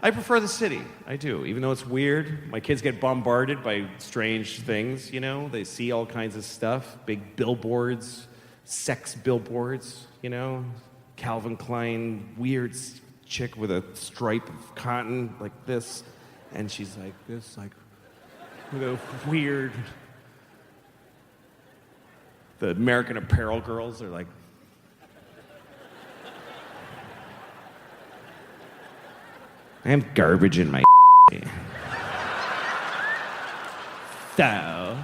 I prefer the city. I do. Even though it's weird, my kids get bombarded by strange things, you know? They see all kinds of stuff, big billboards, sex billboards, you know? Calvin Klein, weird chick with a stripe of cotton like this, and she's like this, like, with a weird... The American Apparel girls are like... I have garbage in my so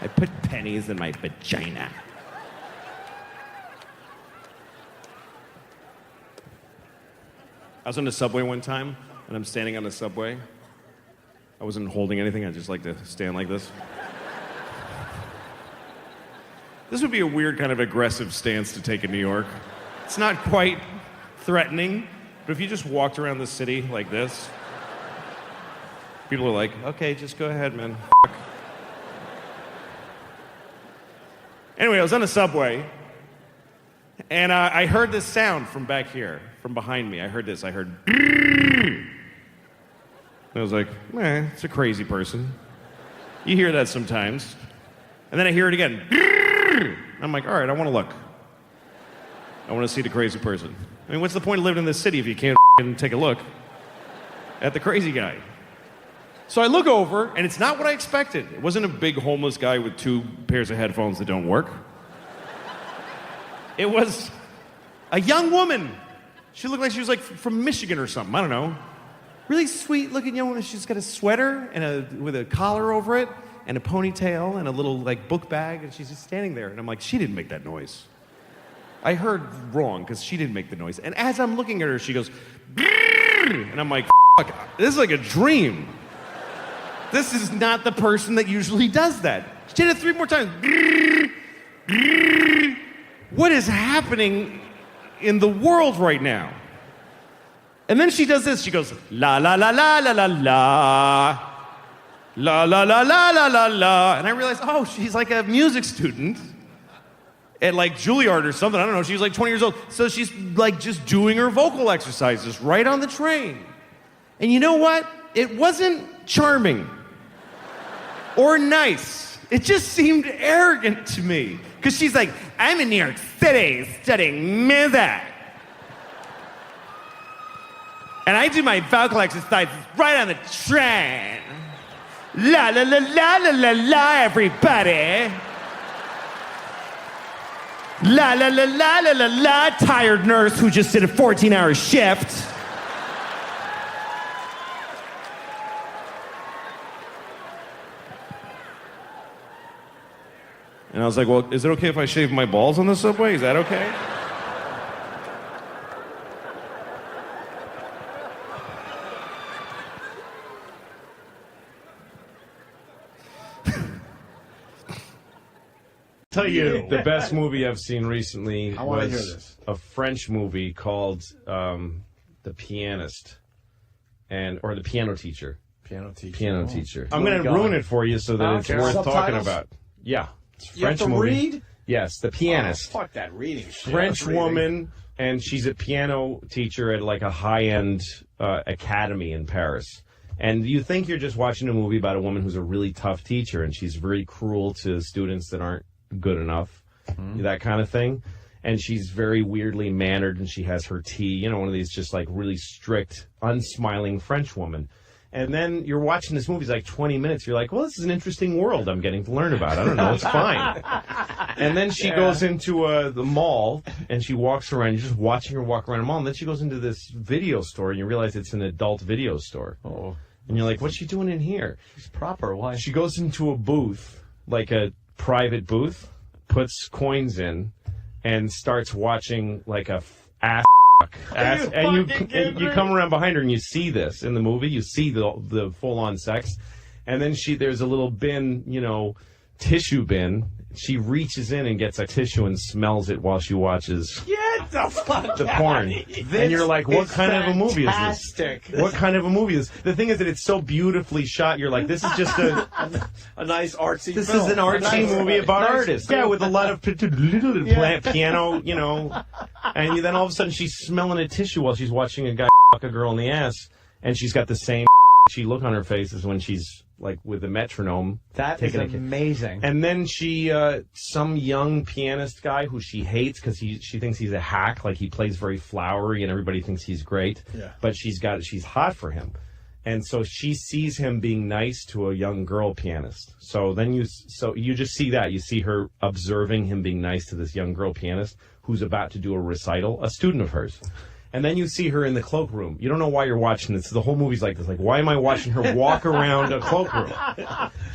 I put pennies in my vagina. I was on the subway one time, and I'm standing on the subway. I wasn't holding anything. I just like to stand like this. This would be a weird kind of aggressive stance to take in New York. It's not quite threatening, but if you just walked around the city like this, people are like, okay, just go ahead, man. Anyway, I was on the subway, and I heard this sound from back here, from behind me. I heard this. I heard... And I was like, it's a crazy person. You hear that sometimes. And then I hear it again. I'm like, all right, I want to look. I want to see the crazy person. I mean, what's the point of living in this city if you can't take a look at the crazy guy? So I look over, and it's not what I expected. It wasn't a big homeless guy with 2 pairs of headphones that don't work. It was a young woman. She looked like she was like from Michigan or something. I don't know. Really sweet-looking young woman. She's got a sweater and with a collar over it, and a ponytail and a little like book bag, and she's just standing there. And I'm like, she didn't make that noise. I heard wrong because she didn't make the noise. And as I'm looking at her, she goes, and I'm like, fuck, this is like a dream. This is not the person that usually does that. She did it 3 more times. What is happening in the world right now? And then she does this. She goes, la la la la la la la. La la la la la la la. And I realized, oh, she's like a music student at like Juilliard or something. I don't know. She's like 20 years old. So she's like just doing her vocal exercises right on the train. And you know what? It wasn't charming or nice. It just seemed arrogant to me. Because she's like, I'm in New York City studying music. And I do my vocal exercises right on the train. La la la la la la la, everybody. La la la la la la la, tired nurse who just did a 14-hour shift. And I was like, well, is it okay if I shave my balls on the subway? Is that okay? Tell you the best movie I've seen recently was a French movie called The Pianist, or The Piano Teacher. Piano Teacher. Piano Teacher. I'm going to ruin it for you so that it's worth talking about. Yeah, it's a French movie. Read? Yes, The Pianist. Oh, fuck that reading shit. French woman, and she's a piano teacher at like a high-end academy in Paris. And you think you're just watching a movie about a woman who's a really tough teacher, and she's very cruel to students that aren't good enough, that kind of thing. And she's very weirdly mannered, and she has her tea, you know, one of these just like really strict, unsmiling French woman. And then you're watching this movie, it's like 20 minutes, you're like, well, this is an interesting world I'm getting to learn about. I don't know, it's fine. And then she goes into the mall, and she walks around, you're just watching her walk around the mall, and then she goes into this video store, and you realize it's an adult video store. Oh. And you're like, what's she doing in here? She's proper, why? She goes into a booth, like a private booth, puts coins in, and starts watching like a ass and you come around behind her and you see this in the movie. You see the full-on sex, and then there's a little bin, you know, tissue bin. She reaches in and gets a tissue and smells it while she watches. Get Get the fuck the out porn. of here. And you're like, what It's kind of a movie is this? fantastic. What kind of a movie is this? The thing is that it's so beautifully shot. You're like, this is just a nice artsy this film. is an artsy movie about artists. Yeah, with a lot of piano, you know. And then all of a sudden she's smelling a tissue while she's watching a guy fuck a girl in the ass. And she's got the same look on her face as when she's like with the metronome. That is amazing. And then she, some young pianist guy who she hates because she thinks he's a hack, like he plays very flowery and everybody thinks he's great. Yeah. But she's hot for him. And so she sees him being nice to a young girl pianist. So then you just see that. You see her observing him being nice to this young girl pianist who's about to do a recital, a student of hers. And then you see her in the cloakroom. You don't know why you're watching this. The whole movie's like this. Like, why am I watching her walk around a cloakroom?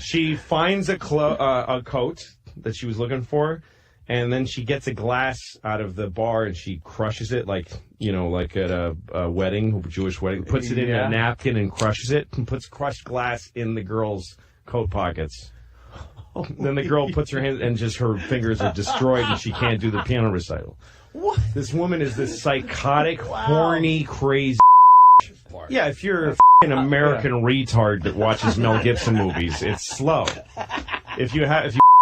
She finds a coat that she was looking for, and then she gets a glass out of the bar and she crushes it, like, you know, like at a wedding, a Jewish wedding. Puts it in a napkin and crushes it, and puts crushed glass in the girl's coat pockets. Then the girl puts her hand, and just her fingers are destroyed, and she can't do the piano recital. What? This woman is this psychotic, horny, crazy. Yeah, if you're a an American retard that watches Mel Gibson movies, it's slow. If you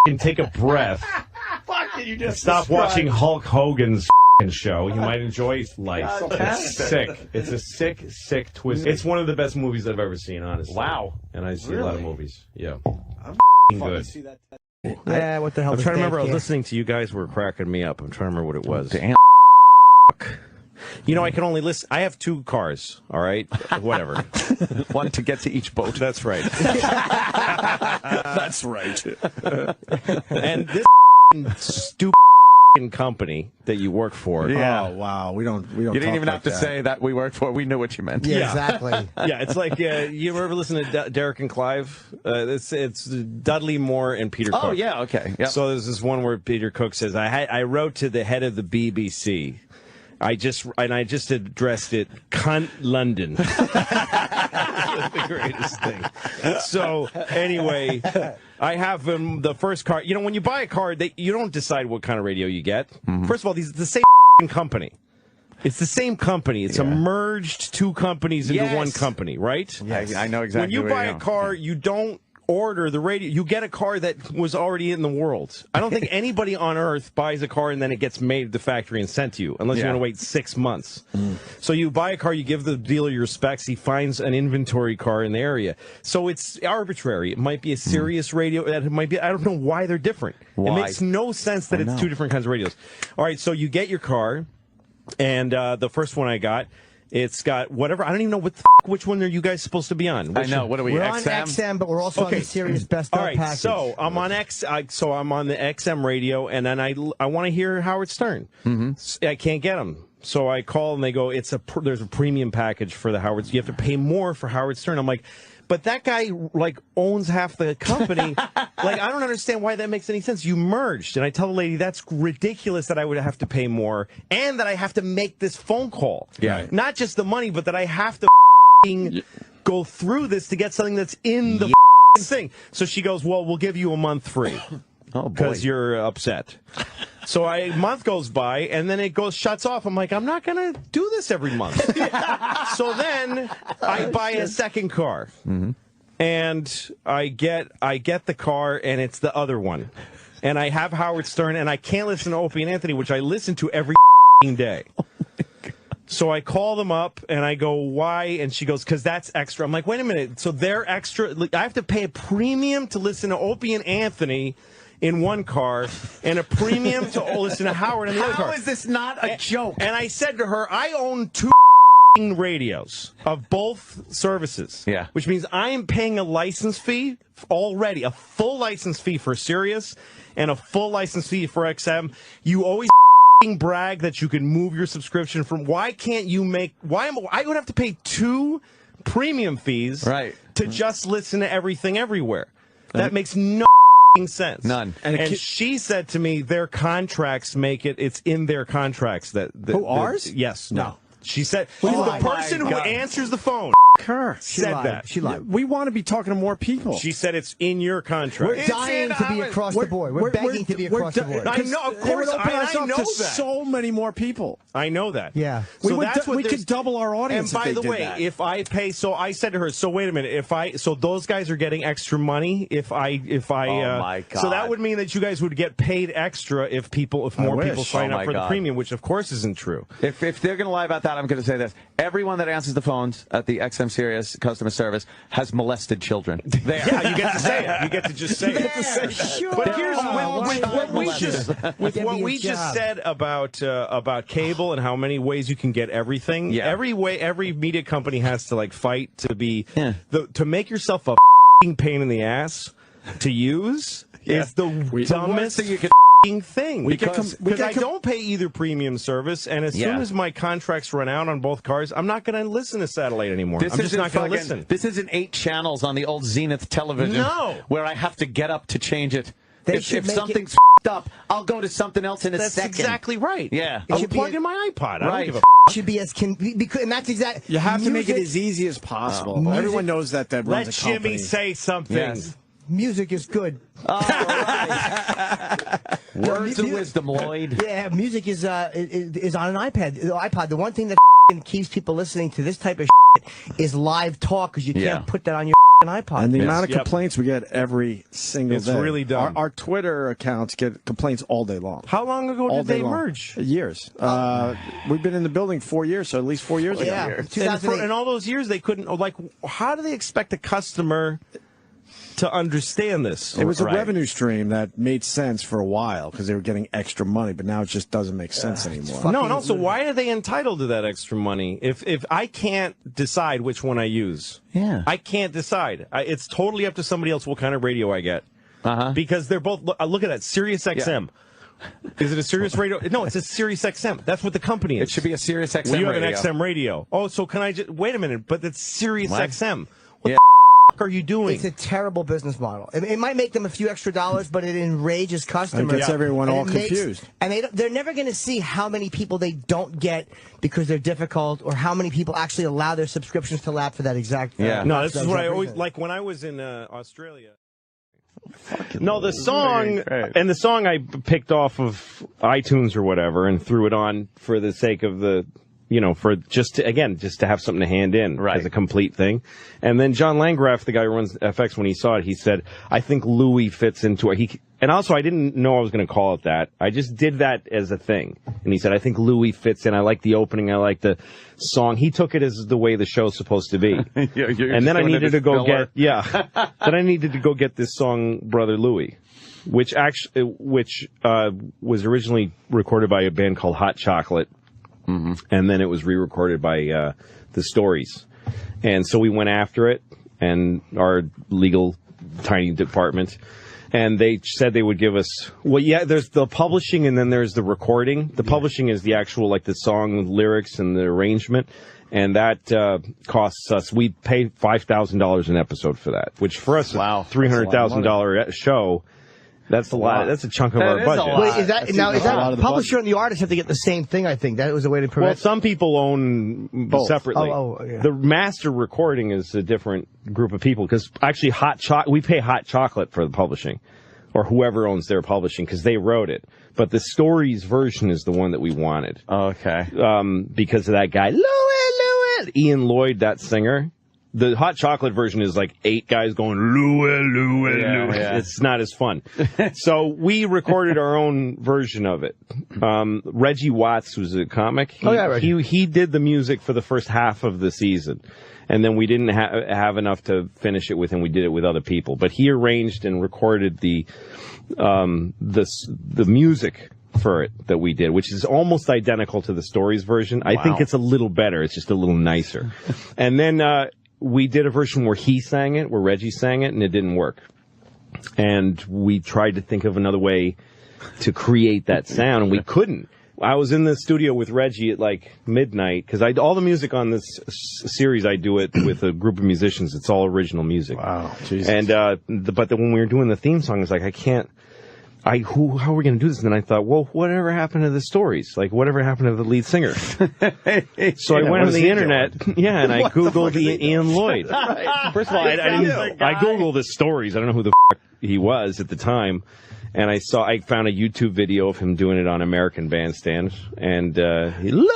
can take a breath, You just stop watching Hulk Hogan's show. You might enjoy life. It's sick. It's a sick twist. It's one of the best movies I've ever seen, honestly. Wow. And I see a lot of movies. Yeah. I'm good. see that. Yeah, what the hell? I'm trying to remember. I was listening to you guys were cracking me up. I'm trying to remember what it was. Damn. You know, I can only listen. I have 2 cars. All right, whatever. One to get to each boat. That's right. That's right. And this stupid company that you work for. Yeah. Oh wow, we don't. You didn't even have to say that we worked for. We knew what you meant. Yeah, exactly. Yeah, it's like you ever listen to Derek and Clive? It's Dudley Moore and Peter Cook. Oh yeah. Okay. Yep. So there's this one where Peter Cook says, "I wrote to the head of the BBC. I just addressed it, cunt London." The greatest thing. So anyway, I have the first car. You know, when you buy a car, you don't decide what kind of radio you get. Mm-hmm. First of all, these are the same company. It's the same company. It's a merged 2 companies into one company, right? Yes. I know exactly. When you buy a car, you don't order the radio. You get a car that was already in the world. I don't think anybody on earth buys a car and then it gets made at the factory and sent to you, unless you're going to wait 6 months. So you buy a car, you give the dealer your specs, he finds an inventory car in the area. So it's arbitrary. It might be a Sirius radio. It might be, I don't know why they're different. Why? It makes no sense that it's 2 different kinds of radios. All right, so you get your car, and the first one I got, it's got whatever. I don't even know which one are you guys supposed to be on. I know. What are we? We're XM? on XM, but we're also on the Sirius Best Of All right, package. so I'm on I'm on the XM radio, and then I want to hear Howard Stern. Mm-hmm. I can't get him, so I call and they go, there's a premium package for the Howard. You have to pay more for Howard Stern. I'm like, but that guy like owns half the company. Like, I don't understand why that makes any sense. You merged, and I tell the lady that's ridiculous that I would have to pay more, and that I have to make this phone call. Yeah, not just the money, but that I have to go through this to get something that's in the thing. So she goes, well, we'll give you a month free. Oh, boy. Because you're upset. So a month goes by, and then it shuts off. I'm like, I'm not going to do this every month. So then I buy a second car. Mm-hmm. And I get the car, and it's the other one. And I have Howard Stern, and I can't listen to Opie and Anthony, which I listen to every day. So I call them up, and I go, why? And she goes, because that's extra. I'm like, wait a minute. So they're extra. I have to pay a premium to listen to Opie and Anthony in one car, and a premium to listen to Howard in the other car. How is this not a joke? And I said to her, I own 2 radios of both services. Yeah. Which means I am paying a license fee already, a full license fee for Sirius and a full license fee for XM. You always brag that you can move your subscription from. Why can't you make? I would have to pay 2 premium fees to just listen to everything everywhere. That makes no sense. None. And she said to me, their contracts make it. It's in their contracts that. Who, ours? Yes. No. She said, Oh, the person who God. answers the phone her. said that. She lied. We want to be talking to more people. She said it's in your contract. We're dying to be across the board. We're begging to be across the board. I know, of course, I know to that. so many more people. I know that. Yeah. So that's what we could double our audience. And by if they the did way, that. if I pay, so I said to her, so wait a minute, so those guys are getting extra money if I, Oh, my God. so that would mean that you guys would get paid extra if more wish. people sign Oh, up my for the God. premium, which of course isn't true. If they're going to lie about that, I'm going to say this. Everyone that answers the phones at the XM Sirius customer service has molested children. Yeah, you get to say it. You get to just say it. Sure. But here's with what we Give me a just job. said about cable and how many ways you can get everything. Yeah. Every media company has to fight to be to make yourself a pain in the ass to use is the dumbest thing you can thing. Because I don't pay either premium service, and as soon as my contracts run out on both cars, I'm not going to listen to satellite anymore. I'm just not going to listen. This isn't 8 channels on the old Zenith television. No. Where I have to get up to change it. They If should make something's up, I'll go to something else in a That's second. exactly right. Yeah. I'll should be plug a- in my iPod. I Right. don't give a should be as because and that's exactly. you have to make it as easy as possible. Music- Everyone knows that runs Let a Jimmy company. say something. Yes. Music is good. Words of wisdom, Lloyd. Yeah, music is on an iPad. The iPod. The one thing that keeps people listening to this type of is live talk because you can't put that on your iPod. And the Yes. amount of Yep. complaints we get every single It's day. really dumb. Our Twitter accounts get complaints all day long. How long ago All did they day long. merge? Years. We've been in the building 4 years, so at least 4 years ago. Yeah. And 2008. in all those years, they couldn't. How do they expect a customer to understand this? It was a Right. revenue stream that made sense for a while because they were getting extra money, but now it just doesn't make sense anymore. No, and also, why are they entitled to that extra money? If I can't decide which one I use, I can't decide. It's totally up to somebody else what kind of radio I get. Because they're both. Look at that, Sirius XM. Is it a Sirius radio? No, it's a Sirius XM. That's what the company is. It should be a Sirius XM Well, you have radio. an XM radio. Oh, so can I just wait a minute? But it's Sirius XM. What Yeah. the f- are you doing? It's a terrible business model. It might make them a few extra dollars, but it enrages customers. It gets everyone And all it makes- confused. And they're never going to see how many people they don't get because they're difficult, or how many people actually allow their subscriptions to lapse for that exact. No, this is what I always reason. like when I was in Australia. No, the song and the song I picked off of iTunes or whatever and threw it on for the sake of the, for just to have something to hand in as a complete thing. And then John Landgraf, the guy who runs FX, when he saw it, he said, "I think Louis fits into it." And also, I didn't know I was going to call it that. I just did that as a thing. And he said, "I think Louis fits in. I like the opening. I like the song." He took it as the way the show's supposed to be. And then I needed to go get, then I needed to go get this song, Brother Louie, which was originally recorded by a band called Hot Chocolate. And then it was re-recorded by the Stories. And so we went after it, and our legal tiny department, and they said they would give us, there's the publishing and then there's the recording. The publishing is the actual, the song lyrics and the arrangement, and that costs us, we pay $5,000 an episode for that, which for us, $300,000 show, that's a lot. That's a chunk of our budget. Wait, is that the publisher and the artist have to get the same thing? I think that was a way to prevent. Well, some people own both separately. Yeah. The master recording is a different group of people because actually, we pay Hot Chocolate for the publishing, or whoever owns their publishing, because they wrote it. But the Stories version is the one that we wanted. Okay. Because of that guy, Louis, Ian Lloyd, that singer. The Hot Chocolate version is 8 guys going, Louis. Yeah. It's not as fun. So we recorded our own version of it. Reggie Watts was a comic. He did the music for the first half of the season. And then we didn't have enough to finish it with, and we did it with other people. But he arranged and recorded the music for it that we did, which is almost identical to the Stories version. I think it's a little better. It's just a little nicer. And then we did a version where he sang it, where Reggie sang it, and it didn't work. And we tried to think of another way to create that sound, and we couldn't. I was in the studio with Reggie at midnight, because all the music on this series, I do it with a group of musicians. It's all original music. Wow, Jesus. And but when we were doing the theme song, it's I how are we going to do this? And then I thought, well, whatever happened to the stories? Like, whatever happened to the lead singer? So I went on the internet, and I Googled Ian Lloyd. First of all, I Googled the stories. I don't know who the f*** he was at the time. And I found a YouTube video of him doing it on American Bandstand. And, Louie!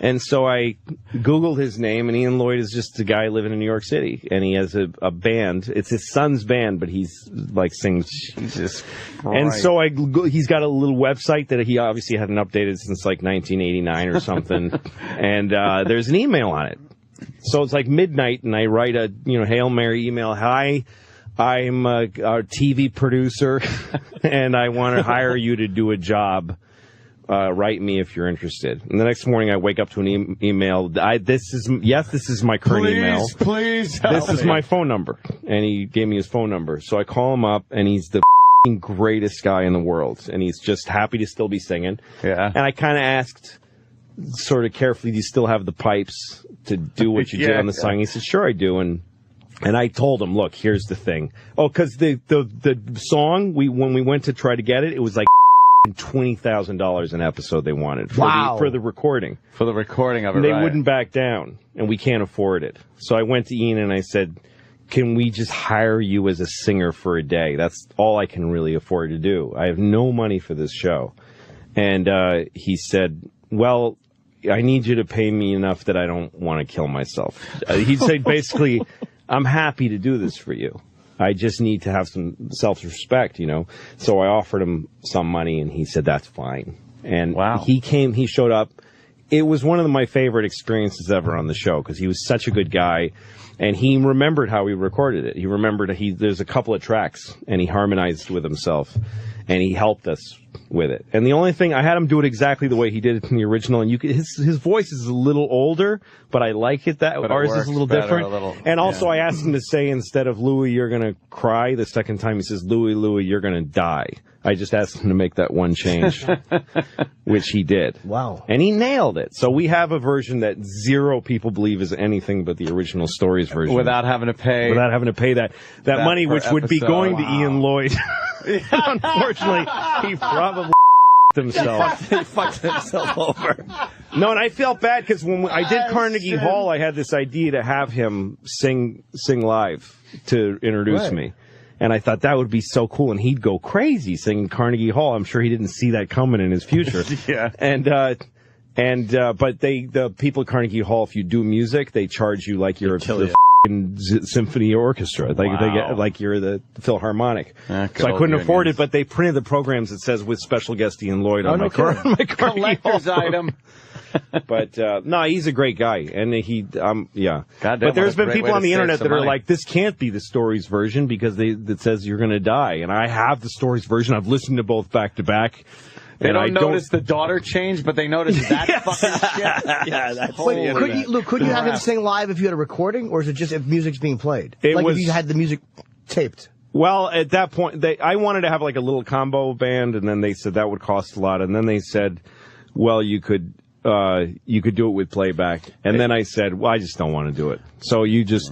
And so I Googled his name, and Ian Lloyd is just a guy living in New York City. And he has a band. It's his son's band, but he's like sings. Jesus Christ. And so he's got a little website that he obviously hadn't updated since like 1989 or something. And there's an email on it. So it's like midnight, and I write a Hail Mary email. Hi, I'm a TV producer, and I want to hire you to do a job. Write me if you're interested. And the next morning, I wake up to an email. This is my current email. Please, this is my phone number. And he gave me his phone number. So I call him up, and he's the greatest guy in the world. And he's just happy to still be singing. Yeah. And I kind of asked, sort of carefully, do you still have the pipes to do what you did on the song? He said, sure, I do. And I told him, look, here's the thing. Oh, because the song, when we went to try to get it, it was like $20,000 an episode they wanted for the recording. For the recording of it, and they wouldn't back down, and we can't afford it. So I went to Ian and I said, can we just hire you as a singer for a day? That's all I can really afford to do. I have no money for this show. And he said, well, I need you to pay me enough that I don't want to kill myself. He'd say basically, I'm happy to do this for you. I just need to have some self-respect, So I offered him some money, and he said, that's fine. And he showed up. It was one of my favorite experiences ever on the show, because he was such a good guy, and he remembered how he recorded it. He remembered there's a couple of tracks, and he harmonized with himself, and he helped us with it. And the only thing, I had him do it exactly the way he did it in the original, and his voice is a little older, but I like it that ours is a little different. And also I asked him to say, instead of Louie, you're going to cry, the second time he says, Louie, you're going to die. I just asked him to make that one change, which he did. Wow. And he nailed it. So we have a version that zero people believe is anything but the original Stories version. Without having to pay that money, which would be going to Ian Lloyd. Unfortunately, he probably himself. He fucked himself over. No, and I felt bad because when I did Carnegie Hall, I had this idea to have him sing live to introduce me. And I thought that would be so cool, and he'd go crazy singing Carnegie Hall. I'm sure he didn't see that coming in his future. Yeah. But the people at Carnegie Hall, if you do music, they charge you like you're the symphony orchestra, they get like you're the Philharmonic. So I couldn't afford it, but they printed the programs that says with special guest Ian Lloyd on my collector's item. But no, he's a great guy, and but there's been people on the internet that are like, this can't be the Stories version because that says you're going to die, and I have the Stories version. I've listened to both back to back. They don't notice the daughter change, but they notice that fucking shit. Yeah, that's could you have him sing live if you had a recording, or is it just if music's being played? If you had the music taped? Well, at that point, I wanted to have like a little combo band, and then they said that would cost a lot, and then they said, well, you could do it with playback, and then I said, well, I just don't want to do it. So you just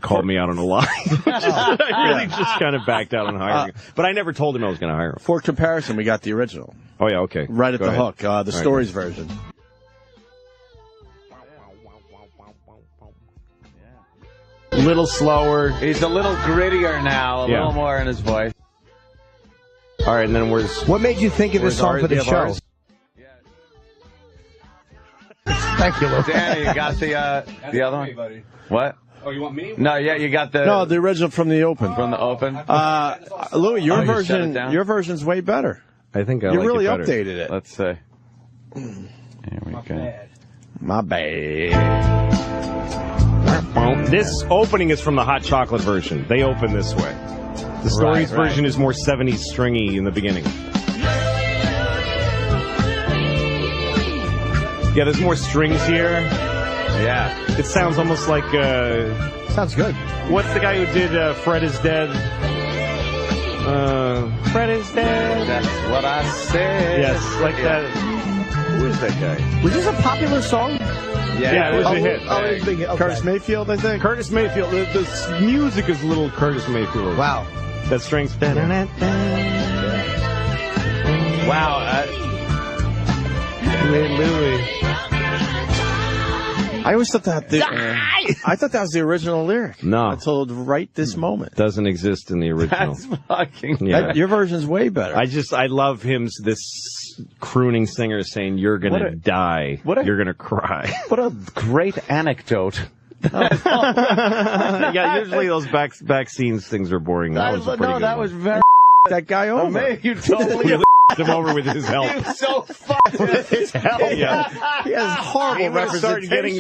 called me out on a lie. I really just kind of backed out on hiring him. But I never told him I was going to hire him. For comparison, we got the original. Oh, yeah, okay. Right at the hook, the Stories version. A little slower. He's a little grittier now, a little more in his voice. All right, and then what made you think of this song for the show? Thank you, Lou. Danny, you got the other one? Buddy. What? Oh, you want me? No, you got the original from the Open. From the Open. Louis, your version's way better. I think you really updated it. Let's see. Here we go. My bad. This opening is from the Hot Chocolate version. They open this way. The Stories version is more 70s stringy in the beginning. Yeah, there's more strings here. Yeah. It sounds almost like... sounds good. What's the guy who did Fred is Dead? Fred is Dead. That's what I said. Yes, like that. Who is that guy? Was this a popular song? Yeah, it was a hit. Oh, it was a big hit. Okay. Curtis Mayfield, I think. Curtis Mayfield. The music is a little Curtis Mayfield. Wow. That strings. Wow. Louis. I always thought that I thought that was the original lyric. No. Until right this moment. Doesn't exist in the original. That's fucking. Yeah. Your version's way better. I love him, this crooning singer saying, "You're gonna die. You're gonna cry." What a great anecdote. Yeah, usually those back scenes things are boring. That was a pretty good one. was very. that guy over. You totally Him over with his help. He was so fucked with his help. Yeah. He has horrible He would have started getting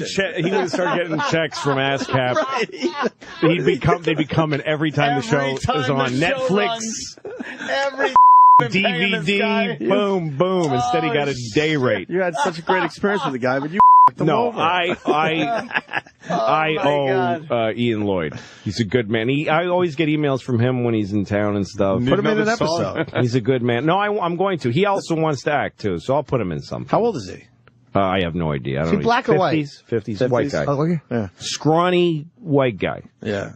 checks from ASCAP. Right. They'd be coming every time the show is on Netflix. Every DVD, boom, boom. Instead, he got a day rate. You had such a great experience with the guy, but you him No, over. I owe Ian Lloyd. He's a good man. I always get emails from him when he's in town and stuff. Put him in an episode. He's a good man. No, I'm going to. He also wants to act too, so I'll put him in something. How old is he? I have no idea. I don't Is he know. black or white? 50s, white guy. Oh, okay. Yeah. Scrawny white guy. Yeah.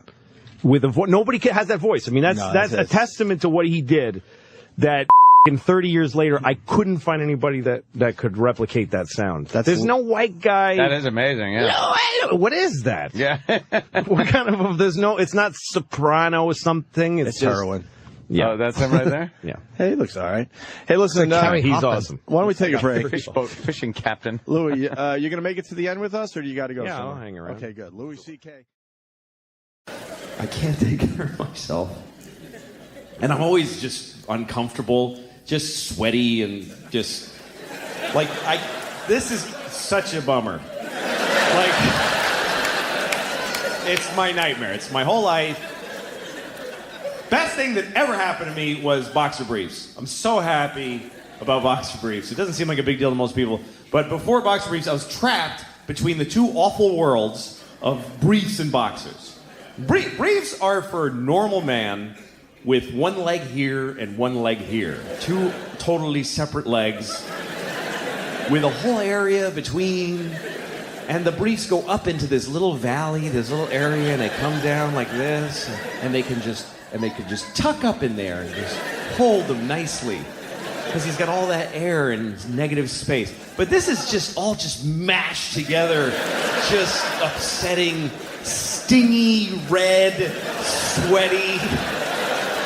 With a voice. Nobody has that voice. I mean, that's a testament to what he did. That in 30 years later, I couldn't find anybody that could replicate that sound. There's no white guy. That is amazing, yeah. No, what is that? Yeah. What kind of? There's no. It's not soprano or something. It's just heroin. Yeah, Oh, that's him right there? yeah. Hey, he looks all right. Hey, listen, He's awesome. why don't we take a break? Fishing captain. Louis, you're going to make it to the end with us, or do you got to go Yeah, somewhere? I'll hang around. Okay, good. Louis C.K. I can't take care of myself. And I'm always just uncomfortable, just sweaty, and just like this is such a bummer. Like, it's my nightmare. It's my whole life. Best thing that ever happened to me was boxer briefs. I'm so happy about boxer briefs. It doesn't seem like a big deal to most people, but before boxer briefs, I was trapped between the two awful worlds of briefs and boxers. Briefs are for normal man with one leg here and one leg here. Two totally separate legs with a whole area between. And the briefs go up into this little valley, this little area, and they come down like this, and they can just tuck up in there and just hold them nicely. Because he's got all that air and negative space. But this is just all just mashed together, just upsetting, stingy, red, sweaty,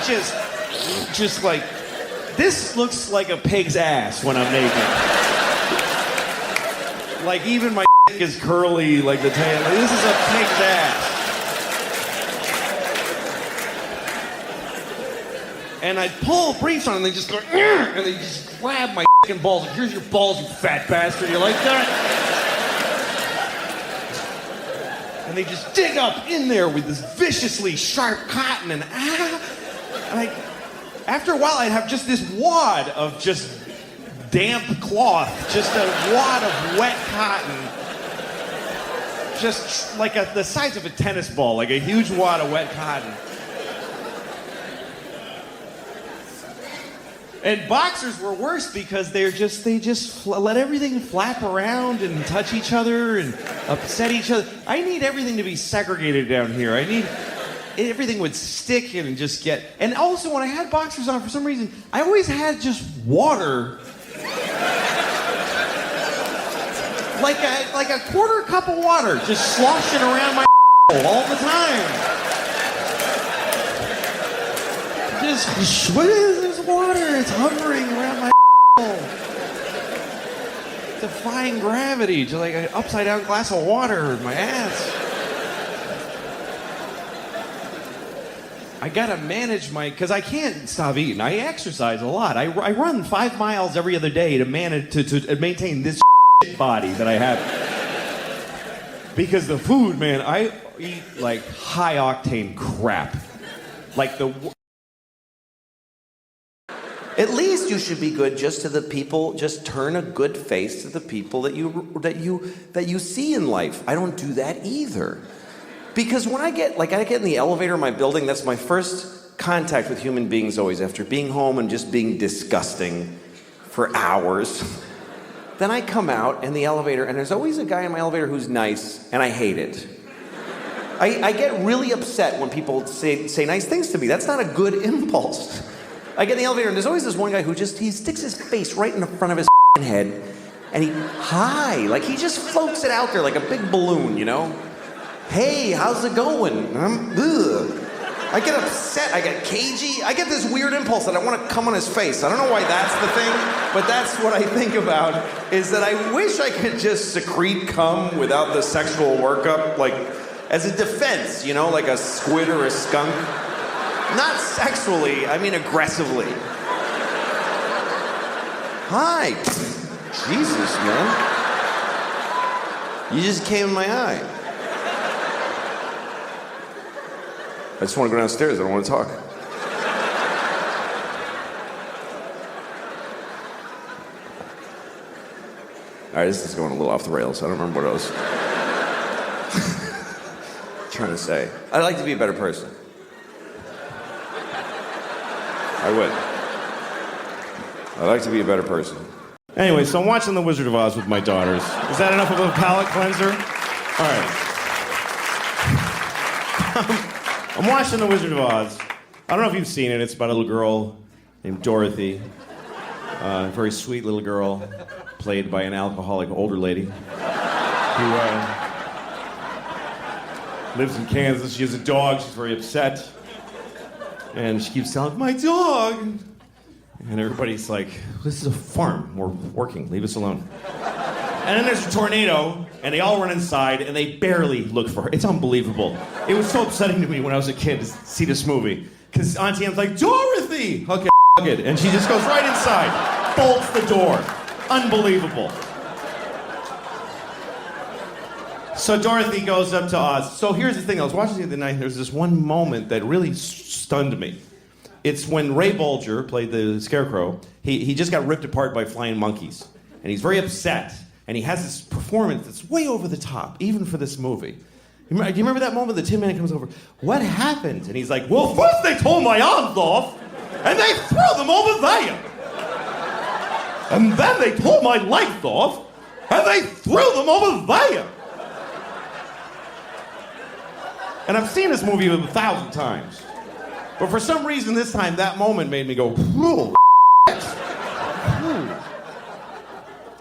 just like, this looks like a pig's ass when I'm naked. Like even my is curly like the tail. Like, this is a pig's ass. And I'd pull briefs on and they just go, and they just grab my balls. Like, here's your balls, you fat bastard. You like that? And they just dig up in there with this viciously sharp cotton and after a while I'd have just this wad of just damp cloth, just a wad of wet cotton, just like the size of a tennis ball, like a huge wad of wet cotton. And boxers were worse because they just let everything flap around and touch each other and upset each other. I need everything to be segregated down here. I need everything would stick and just get. And also when I had boxers on, for some reason, I always had just water. Like a quarter cup of water just sloshing around my all the time. Just, what is this water? It's hovering around my defying gravity, just like an upside down glass of water in my ass. I gotta manage because I can't stop eating. I exercise a lot. I run 5 miles every other day to manage to maintain this body that I have. Because the food, man, I eat like high octane crap. Like At least you should be good just to the people. Just turn a good face to the people that you see in life. I don't do that either, because when I get in the elevator in my building, that's my first contact with human beings. Always after being home and just being disgusting for hours, then I come out in the elevator, and there's always a guy in my elevator who's nice, and I hate it. I get really upset when people say nice things to me. That's not a good impulse. I get in the elevator, and there's always this one guy who he sticks his face right in the front of his head, and like he just floats it out there like a big balloon, you know? Hey, how's it going? I get upset, I get cagey, I get this weird impulse that I want to come on his face. I don't know why that's the thing, but that's what I think about, is that I wish I could just secrete cum without the sexual workup, like, as a defense, you know, like a squid or a skunk. Not sexually, I mean aggressively. Hi. Jesus, man. You just came in my eye. I just want to go downstairs. I don't want to talk. All right, this is going a little off the rails. I don't remember what I was trying to say. I'd like to be a better person. I would. I'd like to be a better person. Anyway, so I'm watching The Wizard of Oz with my daughters. Is that enough of a palate cleanser? All right. I'm watching The Wizard of Oz. I don't know if you've seen it. It's about a little girl named Dorothy. A very sweet little girl, played by an alcoholic older lady who lives in Kansas. She has a dog. She's very upset. And she keeps telling, my dog. And everybody's like, this is a farm. We're working. Leave us alone. And then there's a tornado, and they all run inside, and they barely look for her. It's unbelievable. It was so upsetting to me when I was a kid to see this movie. Because Auntie Anne's like, Dorothy! Okay, it. And she just goes right inside, bolts the door. Unbelievable. So Dorothy goes up to Oz. So here's the thing. I was watching the other night, and there's this one moment that really stunned me. It's when Ray Bolger played the Scarecrow. He just got ripped apart by flying monkeys. And he's very upset. And he has this performance that's way over the top, even for this movie. Do you remember that moment the Tin Man comes over? What happened? And he's like, well, first they tore my arms off, and they threw them over there. And then they tore my legs off, and they threw them over there. And I've seen this movie 1,000 times. But for some reason this time, that moment made me go, whoa,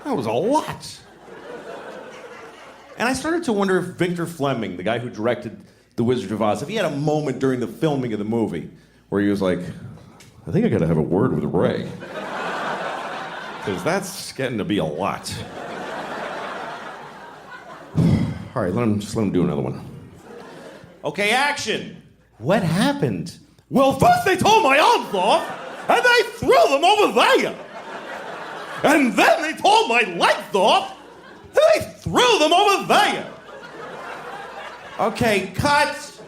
that was a lot. And I started to wonder if Victor Fleming, the guy who directed The Wizard of Oz, if he had a moment during the filming of the movie where he was like, I think I gotta have a word with Ray. Because that's getting to be a lot. All right, let him do another one. Okay, action. What happened? Well, first they tore my arms off, and they threw them over there. And then they tore my legs off, and they threw them over there. Okay, cut.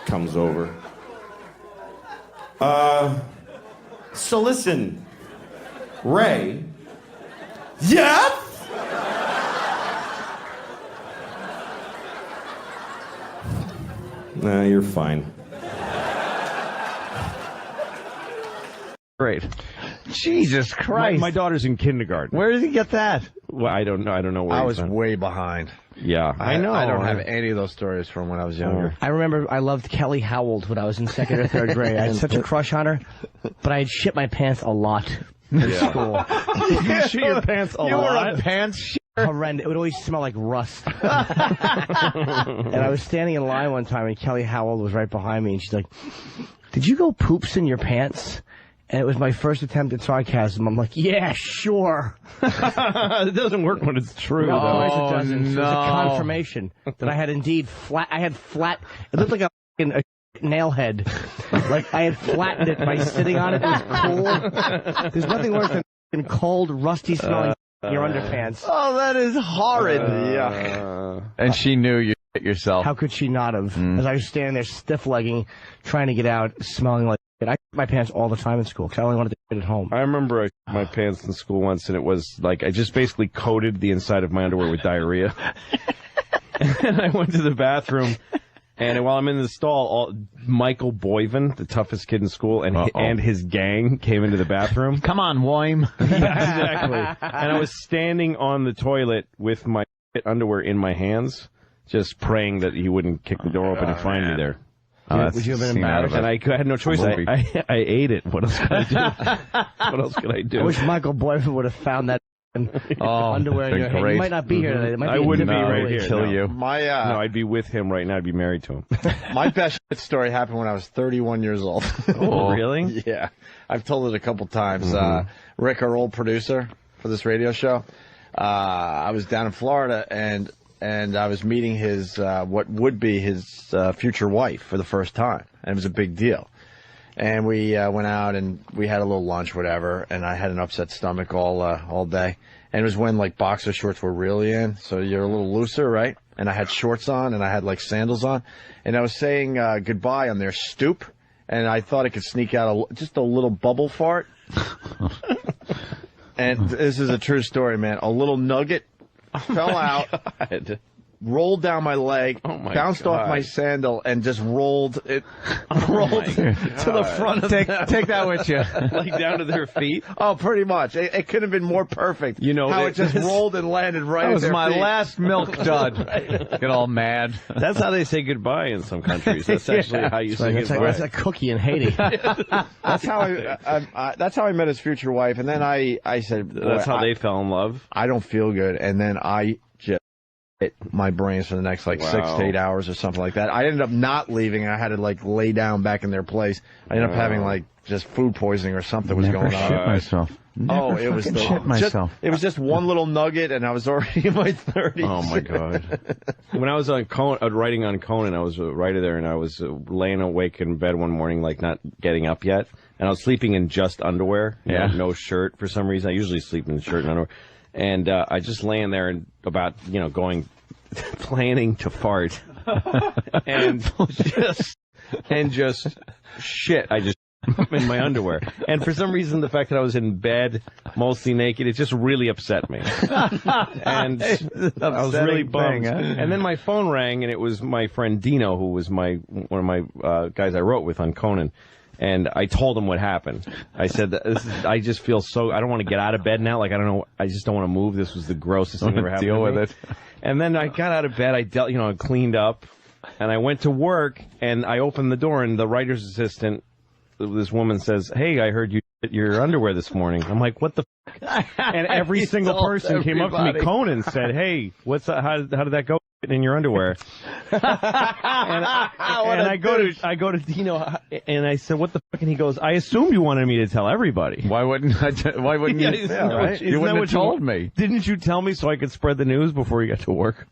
Comes over. So listen, Ray. Yes? Nah, you're fine. Great. Jesus Christ. My daughter's in kindergarten. Where did he get that? Well, I don't know where I was from. way behind. Yeah. I know. I don't have any of those stories from when I was younger. I remember I loved Kelly Howell when I was in 2nd or 3rd grade. I had such a crush on her, but I had shit my pants a lot in school. You shit your pants a lot? You were a pants shit? Horrendous. It would always smell like rust. And I was standing in line one time, and Kelly Howell was right behind me, and she's like, did you go poops in your pants? And it was my first attempt at sarcasm. I'm like, yeah, sure. It doesn't work when it's true, No, though. of course it doesn't. no. It was a confirmation that I had indeed it looked like a nail head. Like I had flattened it by sitting on it. It was cool. There's nothing worse than cold, rusty smelling your underpants. Oh, that is horrid. And she knew you shit yourself. How could she not have? As I was standing there stiff-legging, trying to get out, smelling like shit. I shit my pants all the time in school because I only wanted to get at home. I remember I shit my pants in school once, and it was like I just basically coated the inside of my underwear with diarrhea. And I went to the bathroom, and while I'm in the stall, Michael Boyven, the toughest kid in school, and his gang came into the bathroom. Come on, Woim. Yeah, exactly. And I was standing on the toilet with my underwear in my hands, just praying that he wouldn't kick the door open and find me there. Would you have been embarrassed? And I had no choice. I ate it. What else could I do? What else could I do? I wish Michael Boyman would have found that underwear in your hand. You might not be here today. It might I be wouldn't be right right here. Kill you. No, I'd be with him right now. I'd be married to him. My best shit story happened when I was 31 years old. Oh, really? Yeah. I've told it a couple times. Rick, our old producer for this radio show, I was down in Florida, and I was meeting his what would be his future wife for the first time. And it was a big deal. And we went out and we had a little lunch, whatever, and I had an upset stomach all day. And it was when, like, boxer shorts were really in, so you're a little looser, right? And I had shorts on, and I had, like, sandals on. And I was saying goodbye on their stoop, and I thought I could sneak out just a little bubble fart. And this is a true story, man. A little nugget fell out, rolled down my leg, bounced off my sandal, and just rolled to the front of Take that with you. Like down to their feet? Oh, pretty much. It couldn't have been more perfect. You know, how it just rolled and landed right That was at their my feet. last milk dud. Get all mad. That's how they say goodbye in some countries. That's actually how you say That's goodbye. like a cookie in Haiti. That's how I met his future wife, and then I said, That's how they fell in love. I don't feel good, and then I just hit my brains for the next 6 to 8 hours or something like that. I ended up not leaving. I had to lay down back in their place. I ended up having just food poisoning or something was going on. Shit myself. It was shit myself. It was just one little nugget, and I was already in my 30s. Oh my God! When I was on writing on Conan, I was a writer there, and I was laying awake in bed one morning, not getting up yet, and I was sleeping in just underwear, no shirt for some reason. I usually sleep in shirt and underwear, and I just laying there and about planning to fart, and just shit. I just in my underwear, and for some reason the fact that I was in bed mostly naked, it just really upset me, and I was really bummed. And then my phone rang, and it was my friend Dino, who was one of my guys I wrote with on Conan. And I told him what happened. I said, I just feel I don't want to get out of bed now. I don't know. I just don't want to move. This was the grossest thing that ever happened. Deal with it. And then I got out of bed. I cleaned up, and I went to work, and I opened the door, and the writer's assistant, this woman says, "Hey, I heard you hit your underwear this morning." I'm like, "What the f-?" And every single person came up to me. Conan said, "Hey, how did that go in your underwear?" and I go to Dino, and I said, "What the fuck?" And he goes, "I assumed you wanted me to tell everybody." Why wouldn't you? Yeah, right? You wouldn't have told me. Didn't you tell me so I could spread the news before you got to work?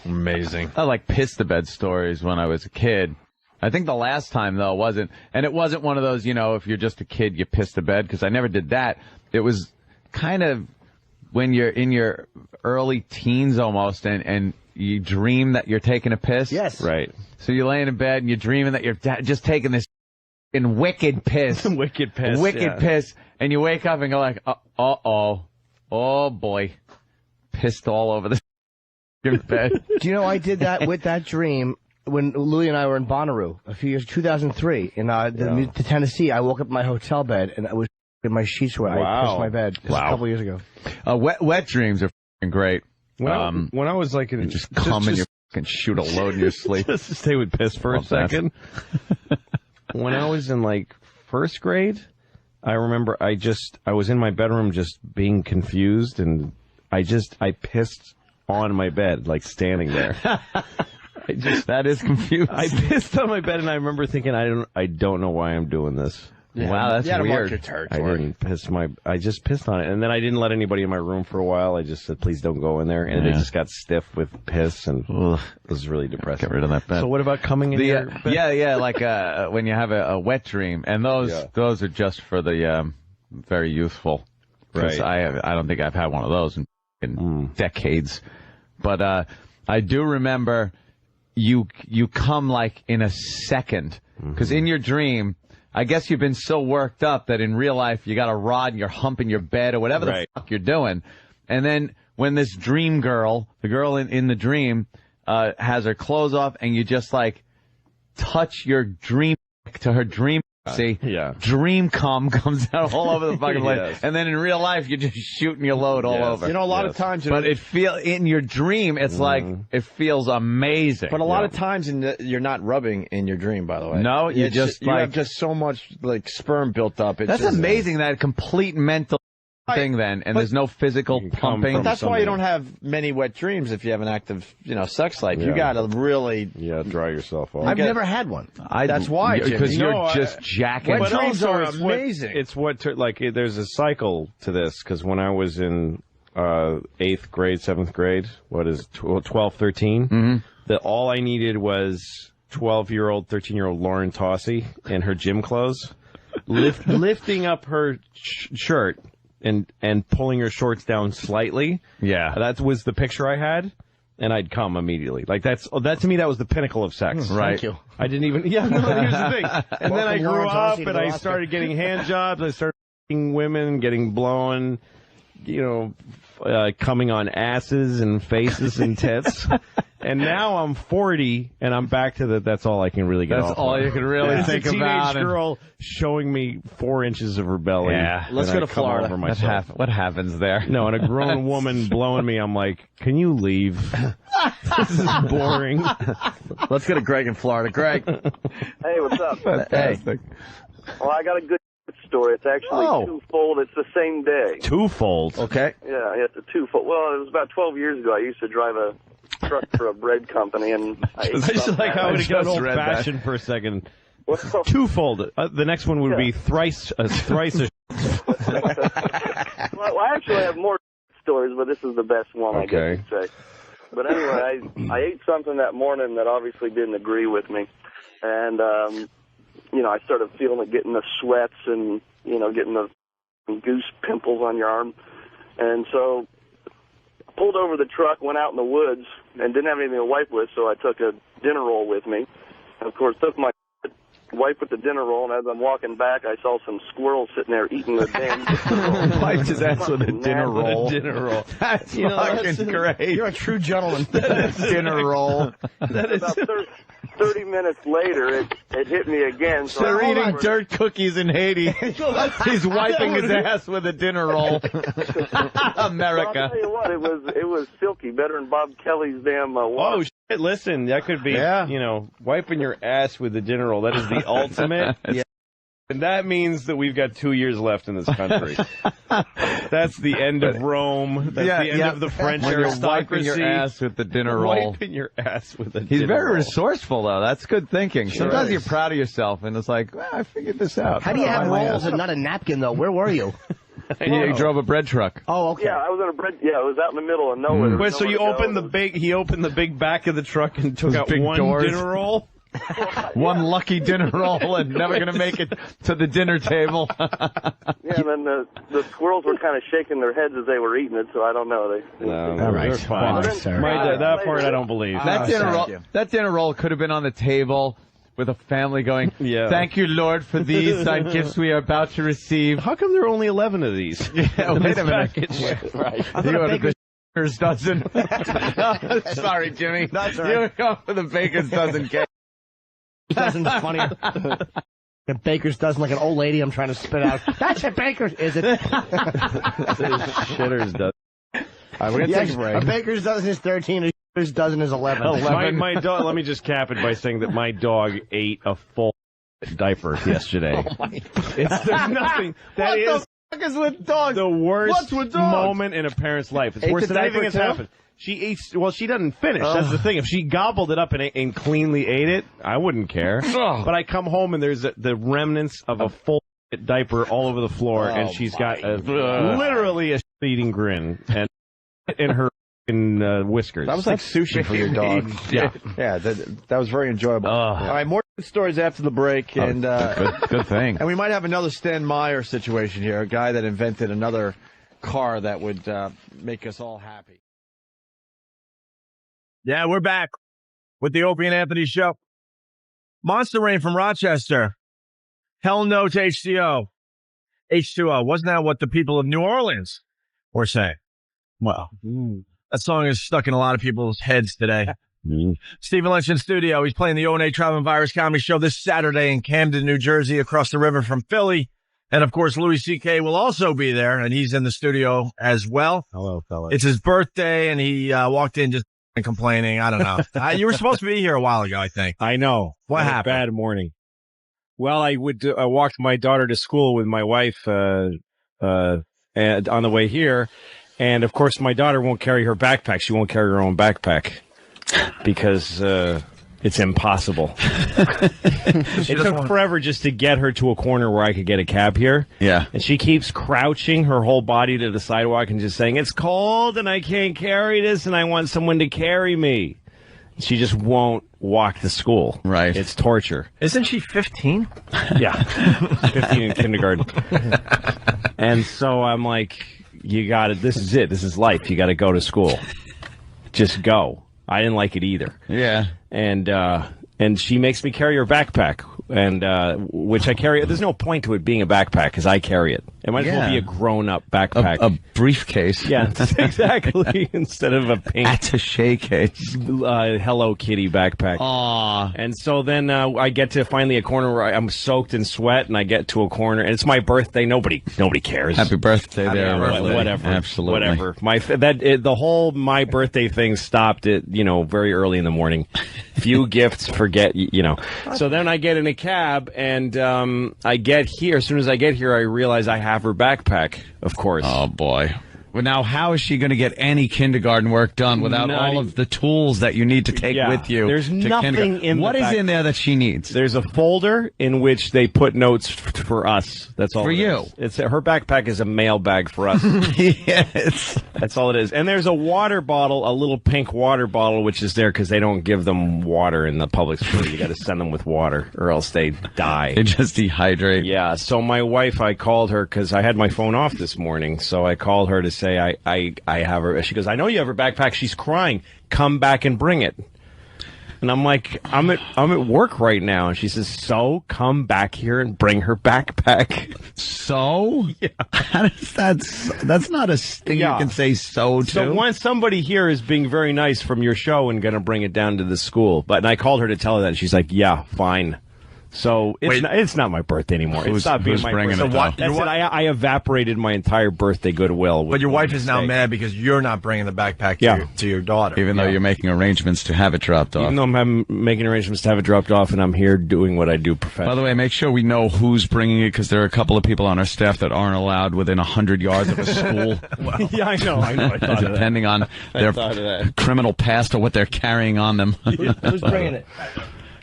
Amazing. I piss the bed stories when I was a kid. I think the last time, though, wasn't one of those, if you're just a kid, you piss the bed, because I never did that. It was kind of when you're in your early teens almost, and you dream that you're taking a piss. Yes. Right. So you're laying in bed, and you're dreaming that you're just taking this wicked piss. Wicked piss. Wicked piss. And you wake up and go oh boy, pissed all over the bed. Do you know I did that with that dream when Louie and I were in Bonnaroo a few years, 2003, in to Tennessee. I woke up in my hotel bed, and I was in my sheets where I pissed my bed just a couple years ago. Wet dreams are great. When I was you just come and you fucking shoot a load in your sleep. Just to stay with piss for a second. When I was in first grade, I remember I was in my bedroom just being confused, and I pissed on my bed, standing there. That is confusing. I pissed on my bed, and I remember thinking, I don't know why I'm doing this. Yeah. Wow, that's you weird. Mark your I just pissed on it, and then I didn't let anybody in my room for a while. I just said, please don't go in there, and they just got stiff with piss, and it was really depressing. Get rid of that bed. So what about coming in your bed? Yeah, when you have a wet dream, and those are just for the very youthful. Right. I don't think I've had one of those in decades, but I do remember you come in a second, because in your dream, I guess you've been so worked up that in real life you got a rod and you're humping your bed or whatever the fuck you're doing. And then when this dream girl, the girl in the dream, has her clothes off, and you just touch your dream to her dream, See? Yeah. Dream cum comes out all over the fucking place. Yes. And then in real life, you're just shooting your load all over. You know, a lot of times, But in your dream, it's like, it feels amazing. But a lot of times you're not rubbing in your dream, by the way. No, you have just so much like sperm built up. That's amazing, that complete mental thing then, and there's no physical pumping. But that's why you don't have many wet dreams if you have an active, sex life. You got to really dry yourself off. I've never had one. That's why, because Jimmy. you're just jacking. Wet dreams are it's amazing. It's there's a cycle to this, because when I was in 8th grade, 7th grade, 12, 13, that all I needed was 12-year-old, 13-year-old Lauren Tossi in her gym clothes, lifting up her shirt and pulling her shorts down slightly. Yeah. That was the picture I had, and I'd come immediately. Like, that to me, that was the pinnacle of sex. Right. Thank you. I didn't even, here's the thing. And then I grew Lauren up, Tossi to and I Alaska. started getting hand jobs, I started f***ing women, getting blown, coming on asses and faces and tits. And now I'm 40, and I'm back to that's all I can really get That's off all on. you can really think a teenage about. girl showing me 4 inches of her belly. Yeah. Let's and go I to come Florida. over myself. What happens there? No, and a grown woman blowing me, I'm like, can you leave? This is boring. Let's go to Greg in Florida. Greg. Hey, what's up? Fantastic. Well, I got a good story. It's actually twofold. It's the same day. Twofold. Okay. Yeah, it's a twofold. Well, it was about 12 years ago. I used to drive a truck for a bread company, and I ate I just something. like how it just got read that. old-fashioned for a second. Well, Twofold. The next one would be thrice a well, I actually have more stories, but this is the best one, I guess you'd say. But anyway, I ate something that morning that obviously didn't agree with me. And, I started feeling it, getting the sweats and, getting the goose pimples on your arm. And so I pulled over the truck, went out in the woods, and didn't have anything to wipe with, so I took a dinner roll with me. And, of course, took my wipe with the dinner roll, and as I'm walking back, I saw some squirrels sitting there eating the damn dinner roll. Wiped his ass with a dinner roll. That's fucking great. You're a true gentleman. Dinner roll. About 30 minutes later, it hit me again. So They're I eating dirt cookies in Haiti. He's wiping his ass with a dinner roll. America. I'll tell you what, it was silky, better than Bob Kelly's damn water. Oh, shit, listen, that could be, wiping your ass with the dinner roll. That is the ultimate. Yeah. And that means that we've got 2 years left in this country. That's the end of Rome. That's the end of the French when you're aristocracy. wiping your ass with the dinner roll. Wiping your ass with a He's dinner very roll. resourceful, though. That's good thinking. Sometimes you're proud of yourself, and it's like, well, I figured this out. How do you have rolls and not a napkin, though? Where were you? You drove a bread truck. Oh, okay. Yeah, I was in a bread. Yeah, I was out in the middle of nowhere. Wait, so you opened he opened the big back of the truck and took out big one doors. dinner roll? One lucky dinner roll and never going to make it to the dinner table. Yeah, and then the squirrels were kind of shaking their heads as they were eating it, so I don't know. All right. They're fine. Fine, sir. That part I don't believe. That dinner roll could have been on the table with a family going, thank you, Lord, for these gifts we are about to receive. How come there are only 11 of these? Yeah, wait a minute. Right. You go to the baker's dozen. Sorry, Jimmy. That's all right. You go for the baker's dozen cake. Doesn't funnier. A baker's dozen like an old lady I'm trying to spit out. That's a baker's, is it? Shitters does. All right, we're going to take a break. A baker's dozen is 13, a shitter's dozen is 11. My dog, let me just cap it by saying that my dog ate a full diaper yesterday. There's nothing. That is with dogs? the worst What's with dogs? moment in a parent's life. It's Ate worse the than anything diaper that's too? happened. She eats. Well, she doesn't finish. That's the thing. If she gobbled it up and cleanly ate it, I wouldn't care. But I come home and there's the remnants of a full diaper all over the floor, and she's got literally a eating grin and in her whiskers. That was like sushi for your dog. Yeah. Yeah, that was very enjoyable. All right, more stories after the break. And Good thing. And we might have another Stan Meyer situation here, a guy that invented another car that would make us all happy. Yeah, we're back with the Opie and Anthony show. Monster Rain from Rochester. Hell no to HCO. H2O. Wasn't that what the people of New Orleans were saying? Well, that song is stuck in a lot of people's heads today. Stephen Lynch in studio. He's playing the O&A Traveling Virus Comedy Show this Saturday in Camden, New Jersey, across the river from Philly. And, of course, Louis C.K. will also be there, and he's in the studio as well. Hello, fellas. It's his birthday, and he walked in just complaining. I don't know. You were supposed to be here a while ago, I think. I know. What happened? Bad morning. Well, I would walk my daughter to school with my wife and on the way here. And, of course, my daughter won't carry her backpack. She won't carry her own backpack because it's impossible. It took forever just to get her to a corner where I could get a cab here. Yeah. And she keeps crouching her whole body to the sidewalk and just saying, it's cold and I can't carry this and I want someone to carry me. She just won't walk to school. Right. It's torture. Isn't she 15? Yeah. 15 in kindergarten. And so I'm like, you got it. This is it. This is life. You got to go to school. Just go. I didn't like it either. Yeah. And she makes me carry her backpack, and which I carry. There's no point to it being a backpack because I carry it. It might as well be a grown-up backpack. A briefcase. Yeah, exactly. Instead of a pink attaché case. Hello Kitty backpack. Aww. And so then I get to finally a corner where I'm soaked in sweat, and I get to a corner, and it's my birthday. Nobody cares. Happy birthday there. Whatever. Absolutely. Whatever. The whole my birthday thing stopped at, very early in the morning. Few gifts, forget, So then I get in a cab, and I get here. As soon as I get here, I realize I have her backpack, of course. Oh, boy. Well, now, how is she going to get any kindergarten work done without all of the tools that you need to take with you? There's nothing in What is in there that she needs? There's a folder in which they put notes for us. That's all. For you. It's her backpack is a mail bag for us. Yes. That's all it is. And there's a water bottle, a little pink water bottle, which is there because they don't give them water in the public school. You got to send them with water or else they die. They just dehydrate. Yeah. So my wife, I called her because I had my phone off this morning. So I called her to say I have her. She goes, I know you have her backpack. She's crying. Come back and bring it. And I'm like, I'm at work right now. And she says, so come back here and bring her backpack. So? Yeah. That's not a thing you can say so to. So once somebody here is being very nice from your show and going to bring it down to the school. And I called her to tell her that. And she's like, yeah, fine. So it's not my birthday anymore. It's not being my birthday. That's it. I evaporated my entire birthday goodwill. But your wife is now mad because you're not bringing the backpack to your daughter. Even though you're making arrangements to have it dropped off. Even though I'm making arrangements to have it dropped off and I'm here doing what I do professionally. By the way, make sure we know who's bringing it because there are a couple of people on our staff that aren't allowed within 100 yards of a school. Yeah, I know. I thought depending on their criminal past or what they're carrying on them. Who's bringing it?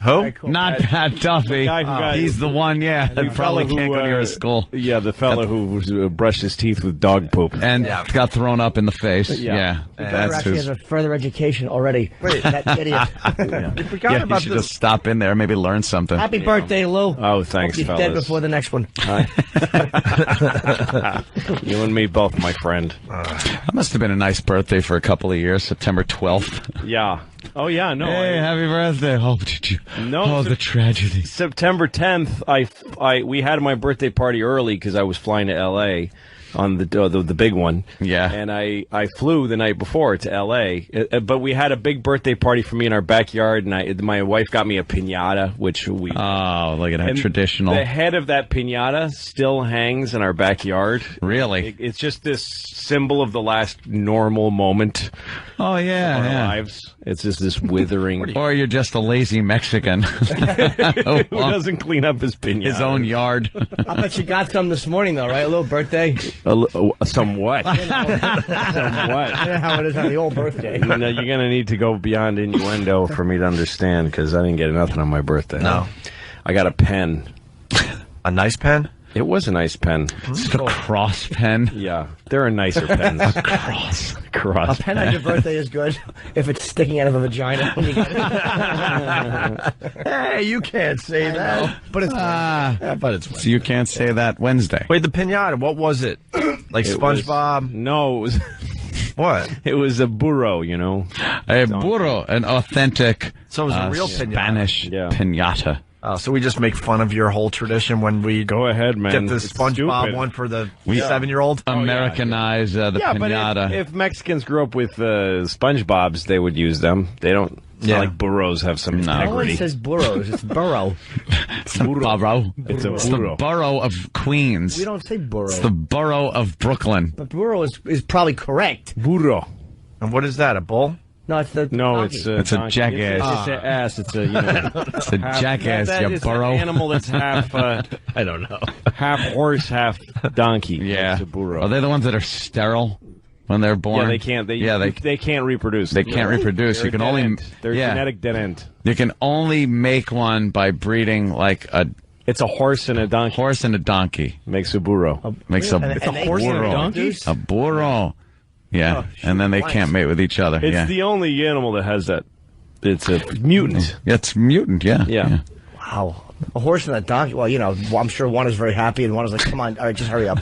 Who? Right, cool. Not Pat Duffy. He's the one, he probably can't go to your school. Yeah, the fellow who brushed his teeth with dog poop. And got thrown up in the face. Yeah. That's actually has a further education already. Wait. That idiot. You forgot about you should just stop in there and maybe learn something. Happy birthday, Lou. Oh, thanks, Hope you're fellas. dead before the next one. You and me both, my friend. That must have been a nice birthday for a couple of years, September 12th. Yeah. Oh, yeah, no. Hey, happy birthday. Oh, did you? No. Oh, the tragedy. September 10th, we had my birthday party early because I was flying to L.A. on the big one. Yeah. And I flew the night before to L.A., but we had a big birthday party for me in our backyard, and my wife got me a piñata, which we... Oh, look at that, traditional. The head of that piñata still hangs in our backyard. Really? It's just this symbol of the last normal moment of our lives. It's just this withering... Or you're just a lazy Mexican. Who doesn't clean up his piñata. His own yard. I bet you got some this morning, though, right? A little birthday. Somewhat. Somewhat. I know how it is on the old birthday. You're going to need to go beyond innuendo for me to understand, because I didn't get nothing on my birthday. No. I got a pen. A nice pen? It was a nice pen. It's a cross pen. Yeah, there are nicer pens. A cross. A pen on your birthday is good if it's sticking out of a vagina. When you get it. Hey, you can't say that. But it's So you can't say that Wednesday. Wait, the piñata, what was it? Like SpongeBob? No, it was... What? It was a burro, A burro, an authentic So it was a real piñata. Spanish piñata. So we just make fun of your whole tradition when we go ahead, man. Get the It's SpongeBob stupid. one for the 7-year-old. Americanize the piñata. But if Mexicans grew up with SpongeBobs, they would use them. They don't. It's not like burros have some No one integrity. says burros. It's burrow. It's a borough. It's a It's the burro. borough of Queens. We don't say burrow. It's the borough of Brooklyn. But burrow is probably correct. Burro. And what is that? A bull? No, it's the No, donkey. it's a donkey. jackass. It's an ass. It's a, you know. It's a jackass, you it's burrow. an animal that's half, I don't know, half horse, half donkey. Yeah. It's a burro. Are they the ones that are sterile when they're born? Yeah, they can't. They can't reproduce. They can't reproduce. They're You can a dead only end. They're yeah. a genetic dead end. You can only make one by breeding like a It's a horse and a donkey. horse and a donkey. Makes a burro. Makes a And they horse and a burro. donkey? A burro. Yeah, and then they can't mate with each other. It's yeah. the only animal that has that. It's a mutant. It's mutant. Yeah. Yeah. Wow. A horse and a donkey. Well, you know, I'm sure one is very happy and one is like, come on, all right, just hurry up.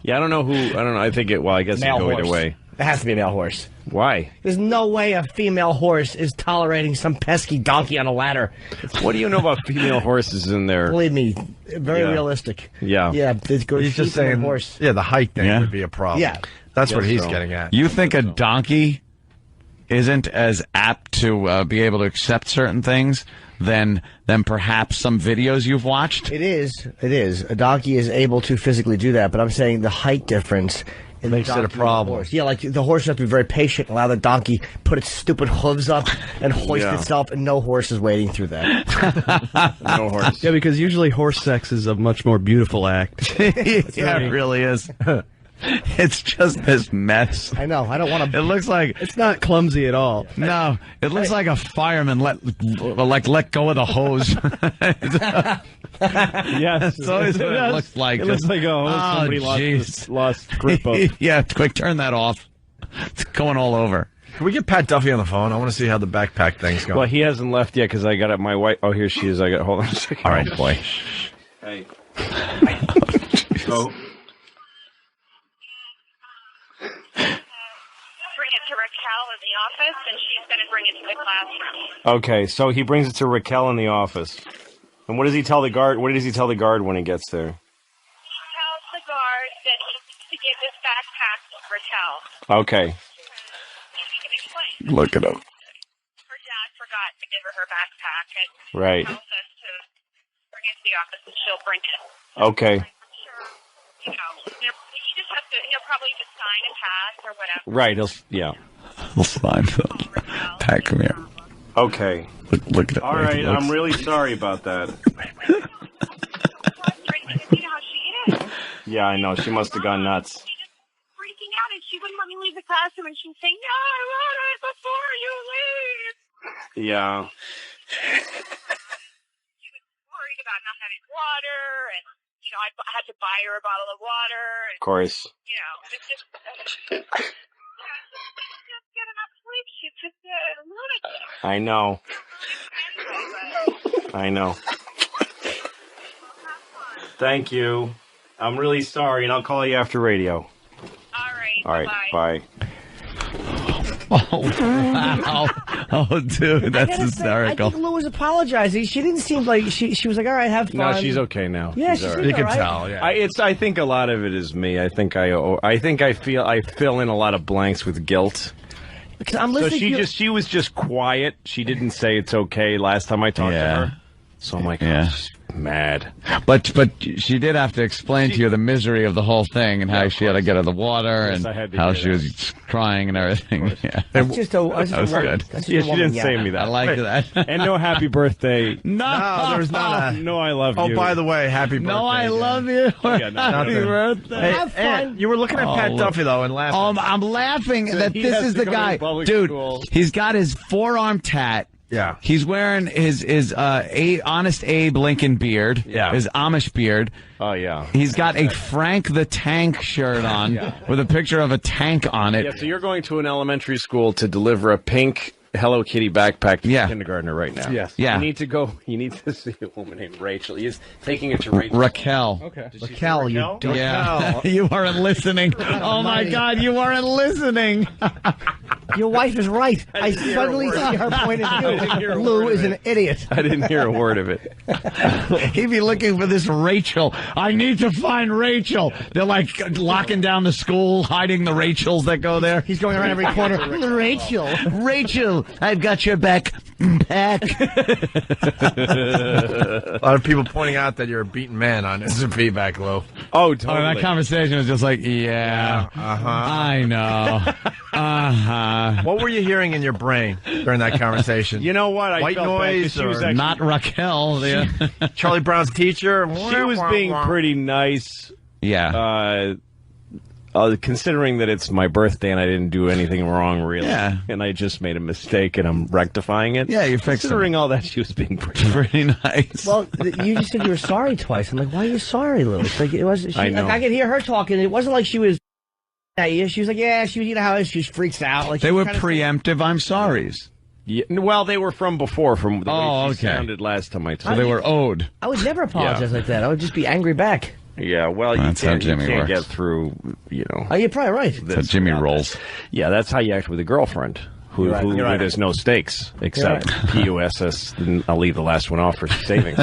Yeah, I don't know. I think it. Well, I guess it Male go horse. either way. It has to be a male horse. Why? There's no way a female horse is tolerating some pesky donkey on a ladder. What do you know about female horses in there? Believe me, very Yeah. realistic. Yeah. Yeah, it's good. He's just saying, horse. yeah, the height thing Yeah. would be a problem. Yeah. That's what Guess he's so. getting at. You think a donkey isn't as apt to be able to accept certain things than perhaps some videos you've watched? It is. It is. A donkey is able to physically do that, but I'm saying the height difference in Makes the it a donkey and the problem. horse. Yeah, like the horse has to be very patient and allow the donkey put its stupid hooves up and hoist Yeah. itself, and no horse is waiting through that. No horse. Yeah, because usually horse sex is a much more beautiful act. Yeah, it really is. It's just this mess. I know. I don't want It to. looks like It's not clumsy at all. no. It looks like a fireman let go of the hose. Yes. That's always what it looks like. It looks like somebody jeez. lost grip of. Yeah, quick, turn that off. It's going all over. Can we get Pat Duffy on the phone? I want to see how the backpack thing's going. Well, he hasn't left yet because I got it. My wife. Oh, here she is. I got. Hold on a second. All right, boy. Hey. So. Bring it to Raquel in the office, and she's going to bring it to the classroom. Okay, so he brings it to Raquel in the office. And what does he tell the guard? What does he tell the guard when he gets there? He tells the guard that he needs to give this backpack to Raquel. Okay. He can explain. Look at him. Her dad forgot to give her her backpack, and Right. tells us to bring it to the office, and she'll bring it. Okay. I'm sure, you know, he just has to, he'll probably just sign and pass or whatever. Right. Yeah. We'll slide. Pat, come here. Okay. Look at it. All right. I'm really sorry about that. Frustrating because you know how she is. Yeah, I know. She must have gone nuts. She just freaking out, and she wouldn't let me leave the classroom, and she'd say, "No, I want it before you leave." Yeah. She was worried about not having water, and you know, I had to buy her a bottle of water, and Of course. you know, it's just she just get enough sleep. She's just a lunatic. I know. I know. Thank you. I'm really sorry, and I'll call you after radio. All right. Bye. Oh, wow. Oh, dude, that's hysterical. I think Lou was apologizing. She didn't seem like she was like, all right, have fun. No, she's okay now. Yeah, She's she's all right. you can all right. tell, yeah. I think a lot of it is me. I fill in a lot of blanks with guilt. Because I'm So listening. she was just quiet. She didn't say it's okay last time I talked to her. So I'm like, Yeah. I'm just mad. But she did have to explain to you the misery of the whole thing and how she had to get her the water Yes, I and had to how hear she that. was crying and everything. Yeah. That's just a. That's That was good. That's just Yeah, a she woman didn't say yelling. me that. I like that. And no happy birthday. No, there's not a... No, I love Oh, you. by the way, happy birthday. No, I again. love you. Yeah, no, Happy nothing. birthday. Hey, Have fun. you were looking at Pat Oh, Duffy, though, and laughing. I'm laughing that he this has is to the go to guy. public Dude, school. he's got his forearm tat. Yeah. He's wearing his Honest Abe Lincoln beard. Yeah. His Amish beard. Oh, yeah. He's got a Frank the Tank shirt on with a picture of a tank on it. Yeah, so you're going to an elementary school to deliver a pink Hello Kitty backpack to a kindergartner right now. Yes. Yeah. You need to see a woman named Rachel. He's taking it to Rachel. Raquel. Okay. Raquel, you Yeah. You aren't listening. Oh, my God. You aren't listening. Your wife is right. I suddenly see her point of view. Lou is an idiot. I didn't hear a word of it. He'd be looking for this Rachel. I need to find Rachel. They're like locking down the school, hiding the Rachels that go there. He's going around every corner. Rachel. Rachel, I've got your back. Back. A lot of people pointing out that you're a beaten man on S&P back low. Oh, totally. That conversation was just like, I know. What were you hearing in your brain during that conversation? You know what? I White felt bad 'cause noise she was or actually, Not Raquel. Charlie Brown's teacher? she was being pretty nice. Yeah. Considering that it's my birthday and I didn't do anything wrong, really. Yeah. And I just made a mistake and I'm rectifying it. Yeah, you're fixing Considering all that, she was being pretty nice. Well, you just said you were sorry twice. I'm like, why are you sorry, Lou? It's like, it was, I know. Like, I could hear her talking. It wasn't like she was at you. She was like, yeah, she was, you know how she freaks out. Like, They were preemptive I'm sorries. Yeah, well, they were from before, from the way she okay. sounded last time I So told they were owed. I would never apologize like that. I would just be angry back. Yeah, well, That's how Jimmy you can't works. get through, you know. Oh, you're probably right. That's how Jimmy rolls. Yeah, that's how you act with a girlfriend. Who there's no stakes except PUSS. And I'll leave the last one off for savings.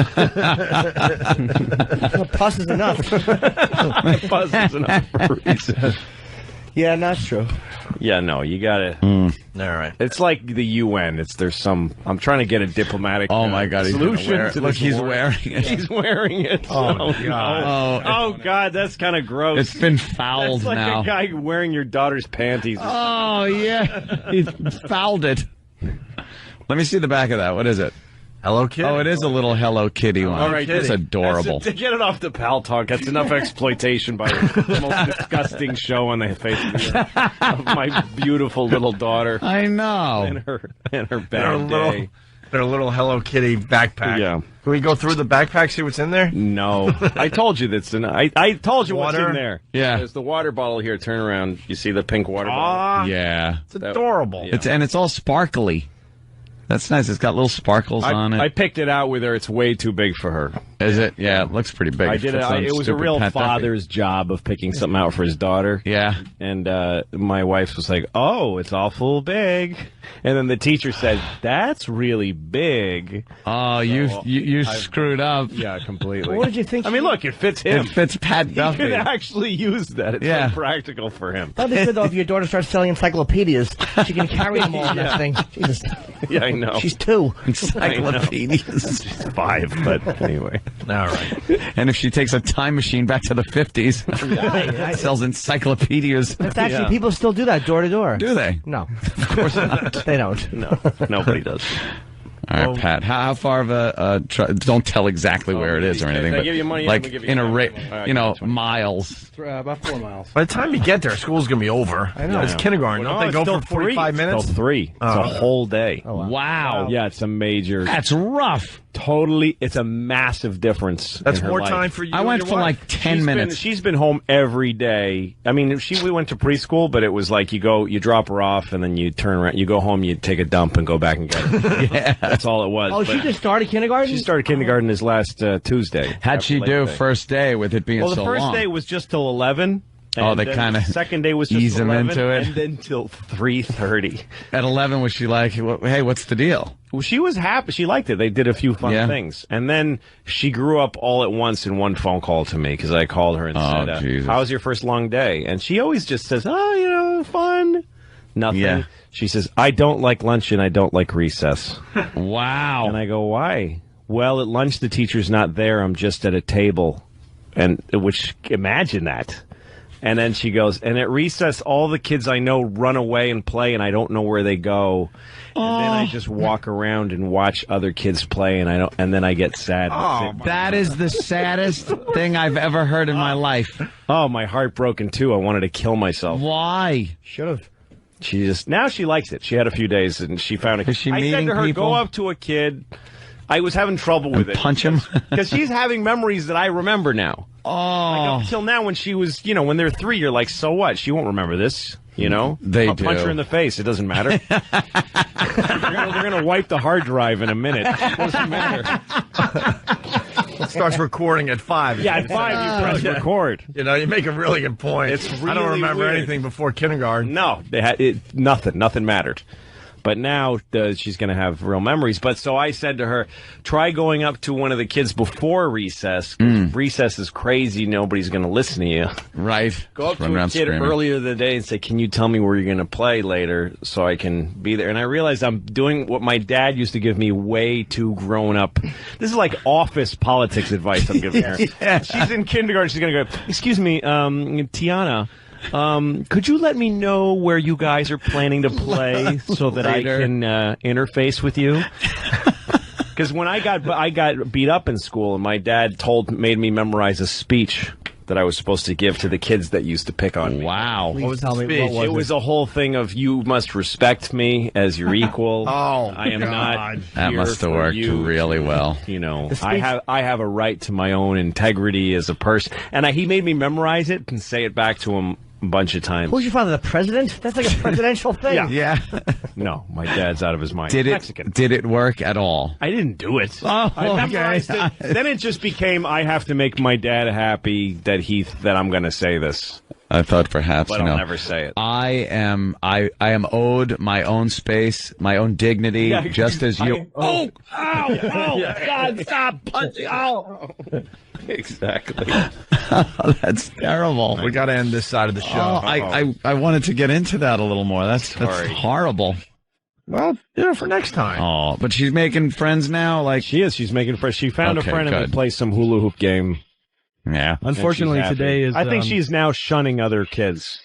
Pus is enough. Pus is enough for recess. Yeah, that's true. Yeah, no, you gotta. All right. It's like the UN. I'm trying to get a diplomatic. Oh my God! Solution to Look, this he's war. wearing it. He's wearing it. Oh, God. Oh God, that's kind of gross. It's been fouled That's like now. a guy wearing your daughter's panties. Oh yeah, he fouled it. Let me see the back of that. What is it? Hello Kitty. Oh, it is a little Hello Kitty one. All right, it's adorable. To get it off the pal talk, that's enough exploitation by the most disgusting show on the face of the earth of my beautiful little daughter I know. and her Their bad day. little Hello Kitty backpack. Yeah. Can we go through the backpack, see what's in there? No, I told you that's I told you what's Water? in there. Yeah. There's the water bottle here. Turn around. You see the pink water bottle? Yeah, It's adorable. Yeah. it's all sparkly. That's nice. It's got little sparkles on it. I picked it out with her. It's way too big for her. Is it? Yeah, it looks pretty big. I did it. It was a real father's job of picking something out for his daughter. Yeah. And my wife was like, "Oh, it's awful big," and then the teacher said, "That's really big." Oh, you screwed up. Yeah, completely. What did you think? I mean, look, it fits him. It fits Pat He Duffy. could actually use that. It's Yeah. so practical for him. That'd be good though if your daughter starts selling encyclopedias. She can carry them all on that thing. Jesus. Yeah, I know. She's 2. Encyclopedias. She's 5, but anyway. All right. And if she takes a time machine back to the 50s, sells encyclopedias. That's actually, people still do that door to door. Do they? No. Of course not. They don't. No, nobody does. All right, Pat. How far of a don't tell exactly where it is or anything, Can I but give you money? like I'm gonna give you in a money. miles. About 4 miles. By the time you get there, school's going to be over. I know. It's kindergarten. Well, Don't they go it's for still 45 minutes? Till 3. It's a whole day. Oh, Wow. Yeah, it's a major. That's rough. Totally, it's a massive difference. That's in her more life. time for you. I went and for your like wife. 10 minutes. She's been home every day. I mean, we went to preschool, but it was like you drop her off, and then you turn around, you go home, you take a dump, and go back and get her. Yeah, that's all it was. Oh, she But just started kindergarten? she started kindergarten this last Tuesday. How'd she after do Labor Day. first day with it being Well, the so first long? day was just till 11. Oh, and they then kinda the second day was just ease 'em 11, into it. and then till 3:30. At 11, was she like, hey, what's the deal? Well, she was happy. She liked it. They did a few fun things. And then she grew up all at once in one phone call to me because I called her and said, Jesus. how was your first long day? And she always just says, fun. Nothing. Yeah. She says, I don't like lunch and I don't like recess. Wow. And I go, why? Well, at lunch, the teacher's not there. I'm just at a table. And which, imagine that. And then she goes, and at recess, all the kids I know run away and play, and I don't know where they go. And then I just walk around and watch other kids play, and then I get sad. That is the saddest thing I've ever heard in my life. Oh, my heart broken too. I wanted to kill myself. Why? Should have. Now she likes it. She had a few days, and she found it. Is she I said meeting to her, people? go up to a kid. I was having trouble with it. Punch him? Because she's having memories that I remember now. Oh. Like up till now, when she was, when they're 3, you're like, so what? She won't remember this, They I'll do. punch her in the face. It doesn't matter. We're gonna wipe the hard drive in a minute. It doesn't matter. Starts recording at 5. Yeah, at 5 you press record. You know, you make a really good point. It's I don't really remember weird. anything before kindergarten. No, nothing mattered. But now she's going to have real memories. But so I said to her, try going up to one of the kids before recess. Recess is crazy. Nobody's going to listen to you. Right. Go up Just run to a around kid screaming. earlier in the day and say, can you tell me where you're going to play later so I can be there? And I realized I'm doing what my dad used to give me way too grown up. This is like office politics advice I'm giving her. Yeah. She's in kindergarten. She's going to go, excuse me, Tiana. Could you let me know where you guys are planning to play so that I can interface with you? Because when I got beat up in school, and my dad made me memorize a speech that I was supposed to give to the kids that used to pick on me. Wow. What was the speech? It was a whole thing of you must respect me as your equal. I am not. That here must have for worked you. really well. You know, I have a right to my own integrity as a person, and he made me memorize it and say it back to him a bunch of times. Who's your father, the president? That's like a presidential thing. Yeah. No, my dad's out of his mind. Did Mexican. it work at all? I didn't do it. Oh, I memorized okay. it. Then it just became I have to make my dad happy that I'm going to say this, I thought perhaps but I'll never say it. I am owed my own space, my own dignity, Yeah, just as you. Ow! God, stop punching! Ow! Exactly. That's terrible. We got to end this side of the show. I wanted to get into that a little more. That's horrible. Well, for next time. Oh, but she's making friends now. Like She is. She's making friends. She found Okay, a friend and good. they play some hula hoop game. yeah. Unfortunately, And she's happy. today is. I think she's now shunning other kids.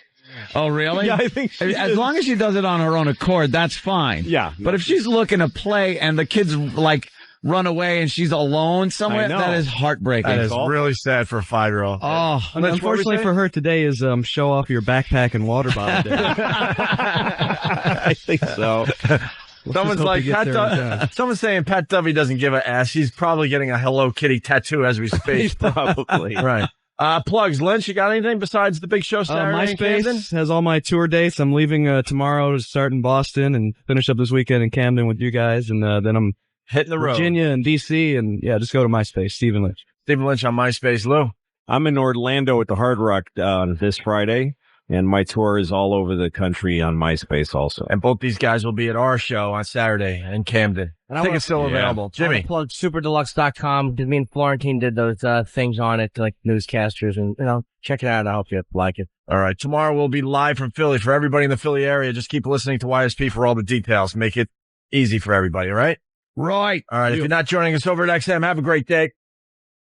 Oh, really? Yeah, I think she as is. long as she does it on her own accord, that's fine. Yeah. But if she's looking to play and the kids like run away and she's alone somewhere, I know. that is heartbreaking. That is really sad for a 5-year-old. Oh, Unfortunately for her, today is show off your backpack and water bottle day. I think so. Someone's hope like, he gets there on time. someone's saying Pat Dovey doesn't give a ass. She's probably getting a Hello Kitty tattoo as we speak. Probably. Right. Plugs. Lynch, you got anything besides the big show Saturday in Camden? MySpace has all my tour dates. I'm leaving tomorrow to start in Boston and finish up this weekend in Camden with you guys, and then I'm hitting the road. Virginia and DC, and yeah, just go to MySpace. Stephen Lynch. Stephen Lynch on MySpace. Lou? I'm in Orlando at the Hard Rock this Friday, and my tour is all over the country on MySpace also. And both these guys will be at our show on Saturday in Camden. And I think it's still available. Jimmy? Plug superdeluxe.com. Because me and Florentine did those things on it, like newscasters, and check it out. I hope you like it. All right. Tomorrow we'll be live from Philly. For everybody in the Philly area, just keep listening to YSP for all the details. Make it easy for everybody, all right? right. All right. If you're not joining us over at XM, have a great day.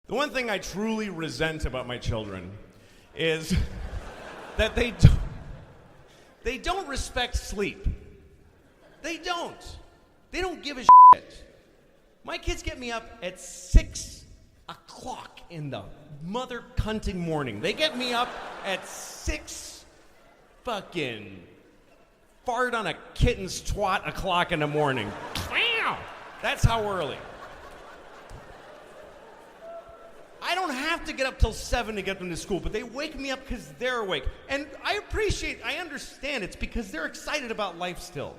The one thing I truly resent about my children is that they don't respect sleep. They don't. They don't give a shit. My kids get me up at 6 o'clock in the mother cunting morning. They get me up at 6 fucking fart on a kitten's twat o'clock in the morning. Wow. That's how early. I don't have to get up till 7 to get them to school, but they wake me up because they're awake. And I understand it's because they're excited about life still.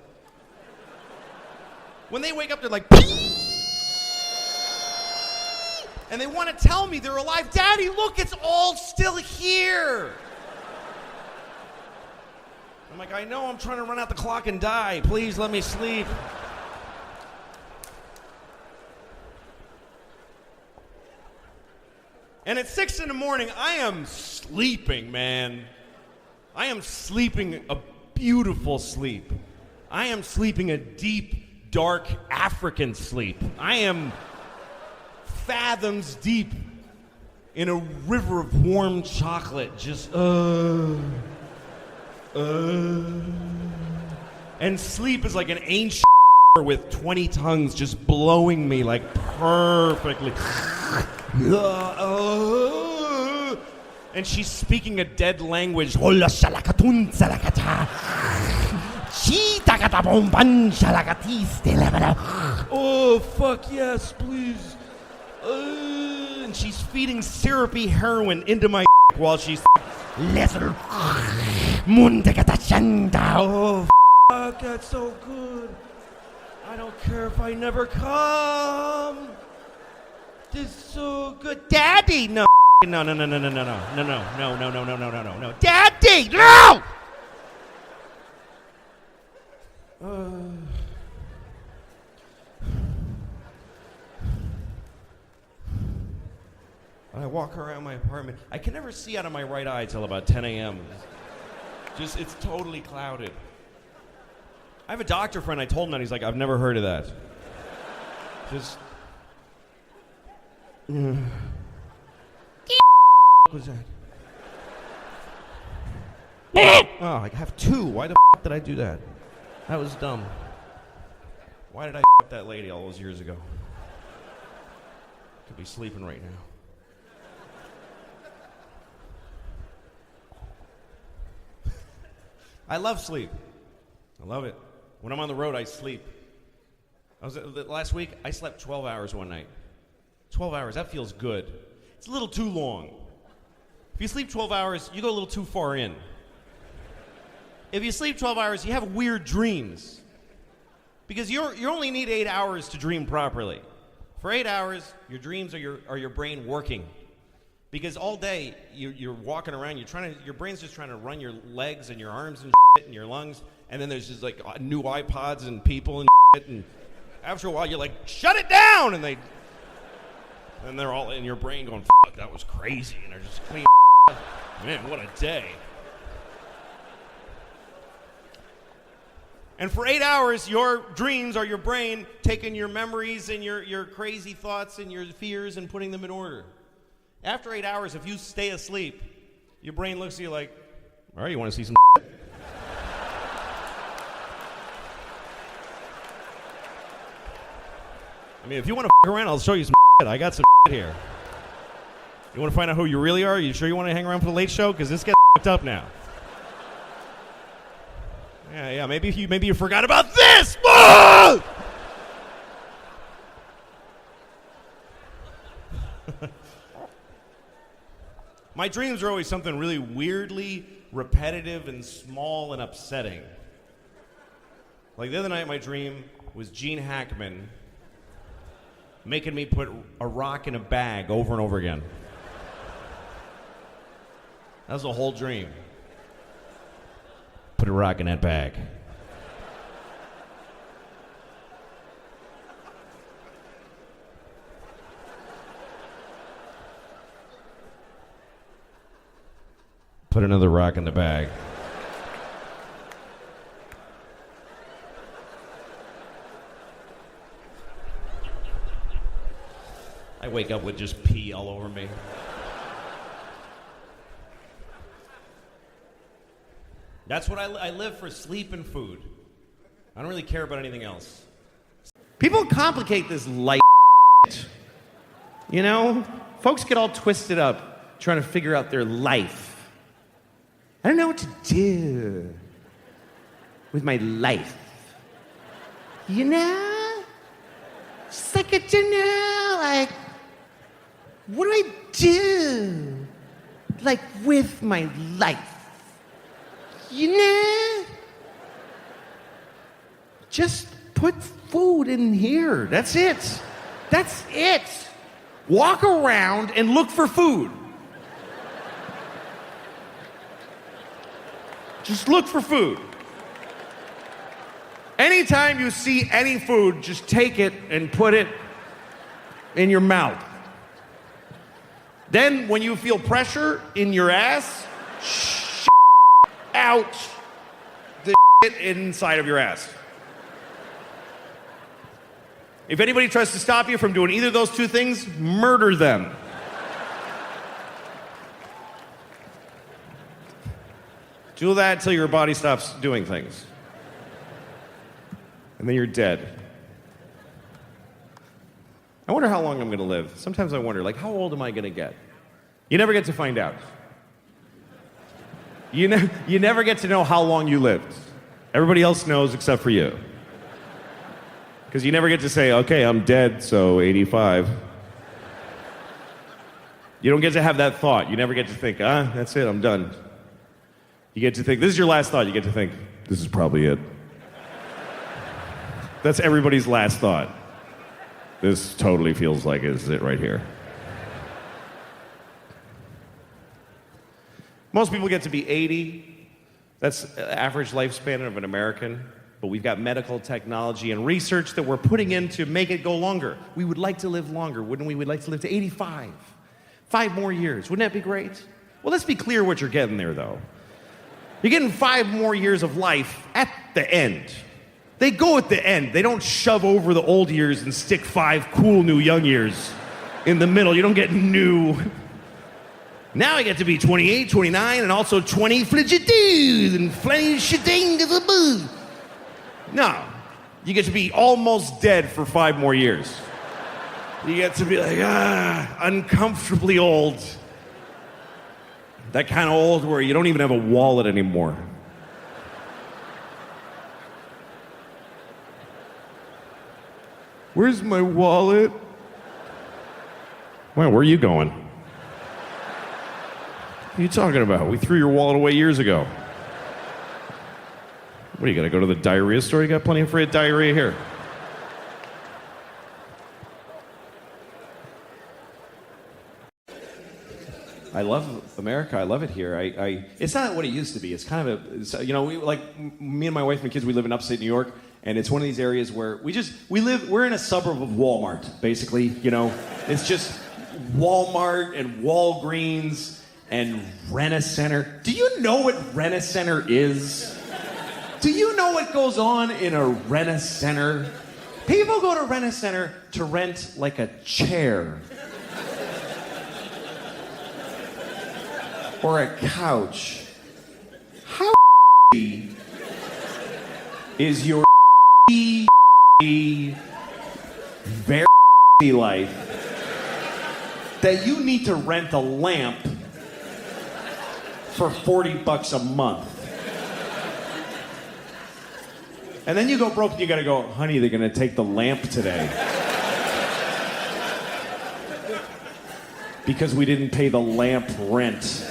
When they wake up, they're like, and they want to tell me they're alive. Daddy, look, it's all still here. I'm like, I know, I'm trying to run out the clock and die. Please let me sleep. And at 6 in the morning, I am sleeping, man. I am sleeping a beautiful sleep. I am sleeping a deep, dark African sleep. I am fathoms deep in a river of warm chocolate, just and sleep is like an ancient with 20 tongues just blowing me like perfectly. And she's speaking a dead language. Oh, fuck yes, please. And she's feeding syrupy heroin into my while she's oh, fuck, that's so good. I don't care if I never come. This is so good. Daddy! No, no, no, no, no, no, no, no, no, no, no, no, no, no, no, no, no, no. Daddy! No! I walk around my apartment. I can never see out of my right eye till about 10 a.m. It's totally clouded. I have a doctor friend, I told him that, he's like, I've never heard of that. Just... What was that? Oh, I have two. Why the did I do that? That was dumb. Why did I that lady all those years ago? Could be sleeping right now. I love sleep. I love it. When I'm on the road, I sleep. Last week, I slept 12 hours one night. 12 hours, that feels good. It's a little too long. If you sleep 12 hours, you go a little too far in. If you sleep 12 hours, you have weird dreams. Because you only need 8 hours to dream properly. For 8 hours, your dreams are your brain working. Because all day, you're walking around, your brain's just trying to run your legs and your arms and shit and your lungs, and then there's just like new iPods and people and shit, and after a while you're like, shut it down! And they're all in your brain going, fuck, that was crazy, and they're just clean. Man, what a day. And for 8 hours, your dreams are your brain taking your memories and your crazy thoughts and your fears and putting them in order. After 8 hours, if you stay asleep, your brain looks at you like, all right, you want to see some shit? I mean, if you want to f*** around, I'll show you some shit. I got some shit here. You want to find out who you really are? You sure you want to hang around for the late show? Because this gets f***ed up now. Yeah, maybe you forgot about this! Ah! My dreams are always something really weirdly repetitive and small and upsetting. Like the other night, my dream was Gene Hackman making me put a rock in a bag over and over again. That was the whole dream. Put a rock in that bag. Put another rock in the bag. I wake up with just pee all over me. That's what I live for, sleep and food. I don't really care about anything else. People complicate this light shit. You know? Folks get all twisted up trying to figure out their life. I don't know what to do with my life. You know? Just like I don't know, like, what do I do? Like, with my life. You know? Just put food in here. That's it. That's it. Walk around and look for food. Just look for food. Anytime you see any food, just take it and put it in your mouth. Then when you feel pressure in your ass, out the inside of your ass. If anybody tries to stop you from doing either of those two things, murder them. Do that until your body stops doing things. And then you're dead. I wonder how long I'm going to live. Sometimes I wonder, like, how old am I going to get? You never get to find out. You never get to know how long you lived. Everybody else knows except for you. Because you never get to say, okay, I'm dead, so 85. You don't get to have that thought. You never get to think, that's it, I'm done. You get to think, this is your last thought. You get to think, this is probably it. That's everybody's last thought. This totally feels like is it right here. Most people get to be 80. That's the average lifespan of an American. But we've got medical technology and research that we're putting in to make it go longer. We would like to live longer, wouldn't we? We'd like to live to 85. 5 more years. Wouldn't that be great? Well, let's be clear what you're getting there, though. You're getting 5 more years of life at the end. They go at the end. They don't shove over the old years and stick 5 cool new young years in the middle. You don't get new. Now I get to be 28, 29, and also 20 fligitus and flange. No. You get to be almost dead for 5 more years. You get to be like, uncomfortably old. That kind of old where you don't even have a wallet anymore. Where's my wallet? Where are you going? What are you talking about? We threw your wallet away years ago. What, you gotta go to the diarrhea store? You got plenty of free diarrhea here. I love America. I love it here. It's not what it used to be. It's kind of me and my wife and kids, we live in upstate New York, and it's one of these areas where we're in a suburb of Walmart, basically, It's just Walmart and Walgreens and Rent-A-Center. Do you know what Rent-A-Center is? Do you know what goes on in a Rent-A-Center? People go to Rent-A-Center to rent like a chair. Or a couch. How is your very life that you need to rent a lamp for $40 a month? And then you go broke and you gotta go, honey, they're gonna take the lamp today. Because we didn't pay the lamp rent.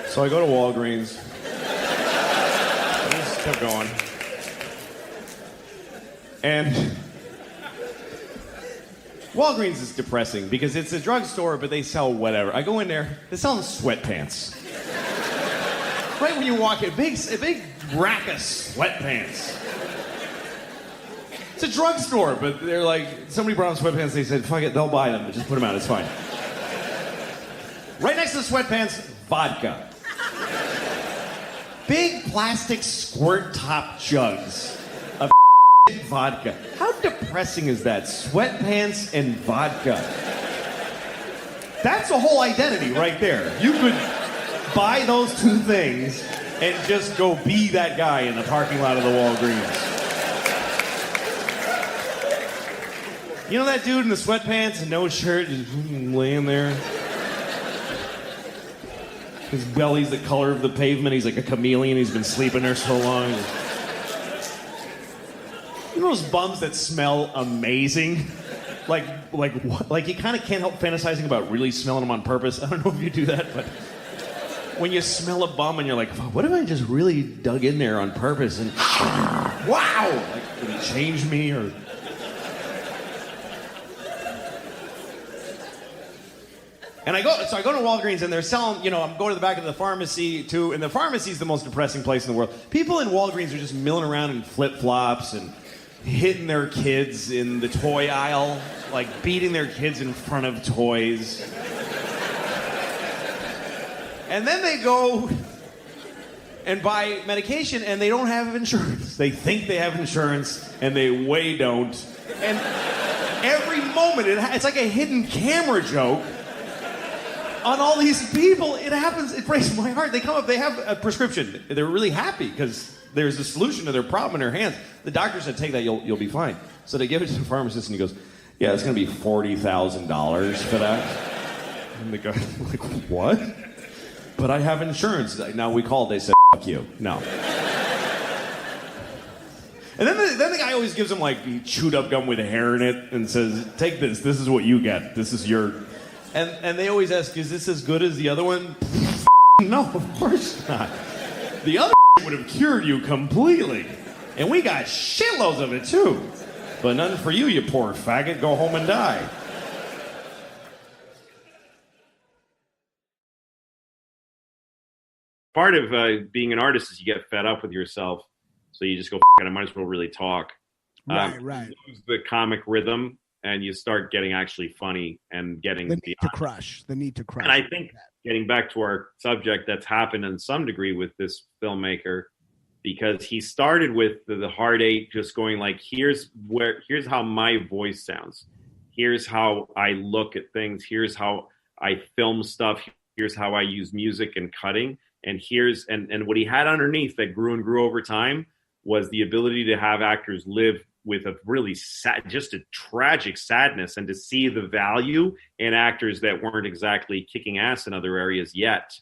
So I go to Walgreens. I just kept going. And Walgreens is depressing because it's a drugstore, but they sell whatever. I go in there, they're selling sweatpants. Right when you walk in, a big rack of sweatpants. It's a drugstore, but they're like, somebody brought them sweatpants, they said, fuck it, they'll buy them, just put them out, it's fine. Right next to the sweatpants, vodka. Big plastic squirt top jugs of vodka. How depressing is that? Sweatpants and vodka. That's a whole identity right there. You could buy those 2 things and just go be that guy in the parking lot of the Walgreens. You know that dude in the sweatpants and no shirt just laying there? His belly's the color of the pavement. He's like a chameleon. He's been sleeping there so long. You know those bums that smell amazing? Like you kind of can't help fantasizing about really smelling them on purpose. I don't know if you do that, but when you smell a bum and you're like, what if I just really dug in there on purpose and wow, like did he change me or? And I go to Walgreens and they're selling, I'm going to the back of the pharmacy too, and the pharmacy is the most depressing place in the world. People in Walgreens are just milling around in flip-flops and hitting their kids in the toy aisle, like beating their kids in front of toys. And then they go and buy medication and they don't have insurance. They think they have insurance and they way don't. And every moment, it's like a hidden camera joke on all these people. It happens, it breaks my heart. They come up, they have a prescription. They're really happy because there's a solution to their problem in their hands. The doctor said, take that, you'll be fine. So they give it to the pharmacist and he goes, yeah, it's gonna be $40,000 for that. And the guy's like, what? But I have insurance. Now we called, they said, fuck you. No. And then the guy always gives him like chewed up gum with hair in it and says, take this is what you get. This is your... And they always ask, is this as good as the other one? No, of course not. The other would have cured you completely. And we got shitloads of it, too. But nothing for you, you poor faggot. Go home and die. Part of being an artist is you get fed up with yourself. So you just go, I might as well really talk. Right. You lose the comic rhythm, and you start getting actually funny and getting the need to crush. And I think getting back to our subject, that's happened in some degree with this filmmaker, because he started with the heartache, just going like, here's how my voice sounds. Here's how I look at things. Here's how I film stuff. Here's how I use music and cutting. And and what he had underneath that grew and grew over time was the ability to have actors live with a really sad, just a tragic sadness, and to see the value in actors that weren't exactly kicking ass in other areas yet.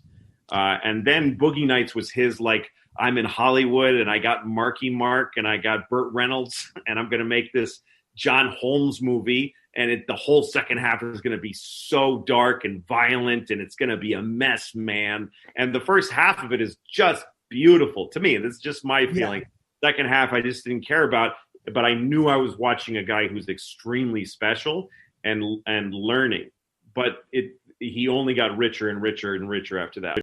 And then Boogie Nights was his, like, I'm in Hollywood and I got Marky Mark and I got Burt Reynolds and I'm going to make this John Holmes movie. And the whole second half is going to be so dark and violent and it's going to be a mess, man. And the first half of it is just beautiful to me. This is just my feeling. Yeah. Second half, I just didn't care about. But I knew I was watching a guy who's extremely special and learning. But he only got richer and richer and richer after that.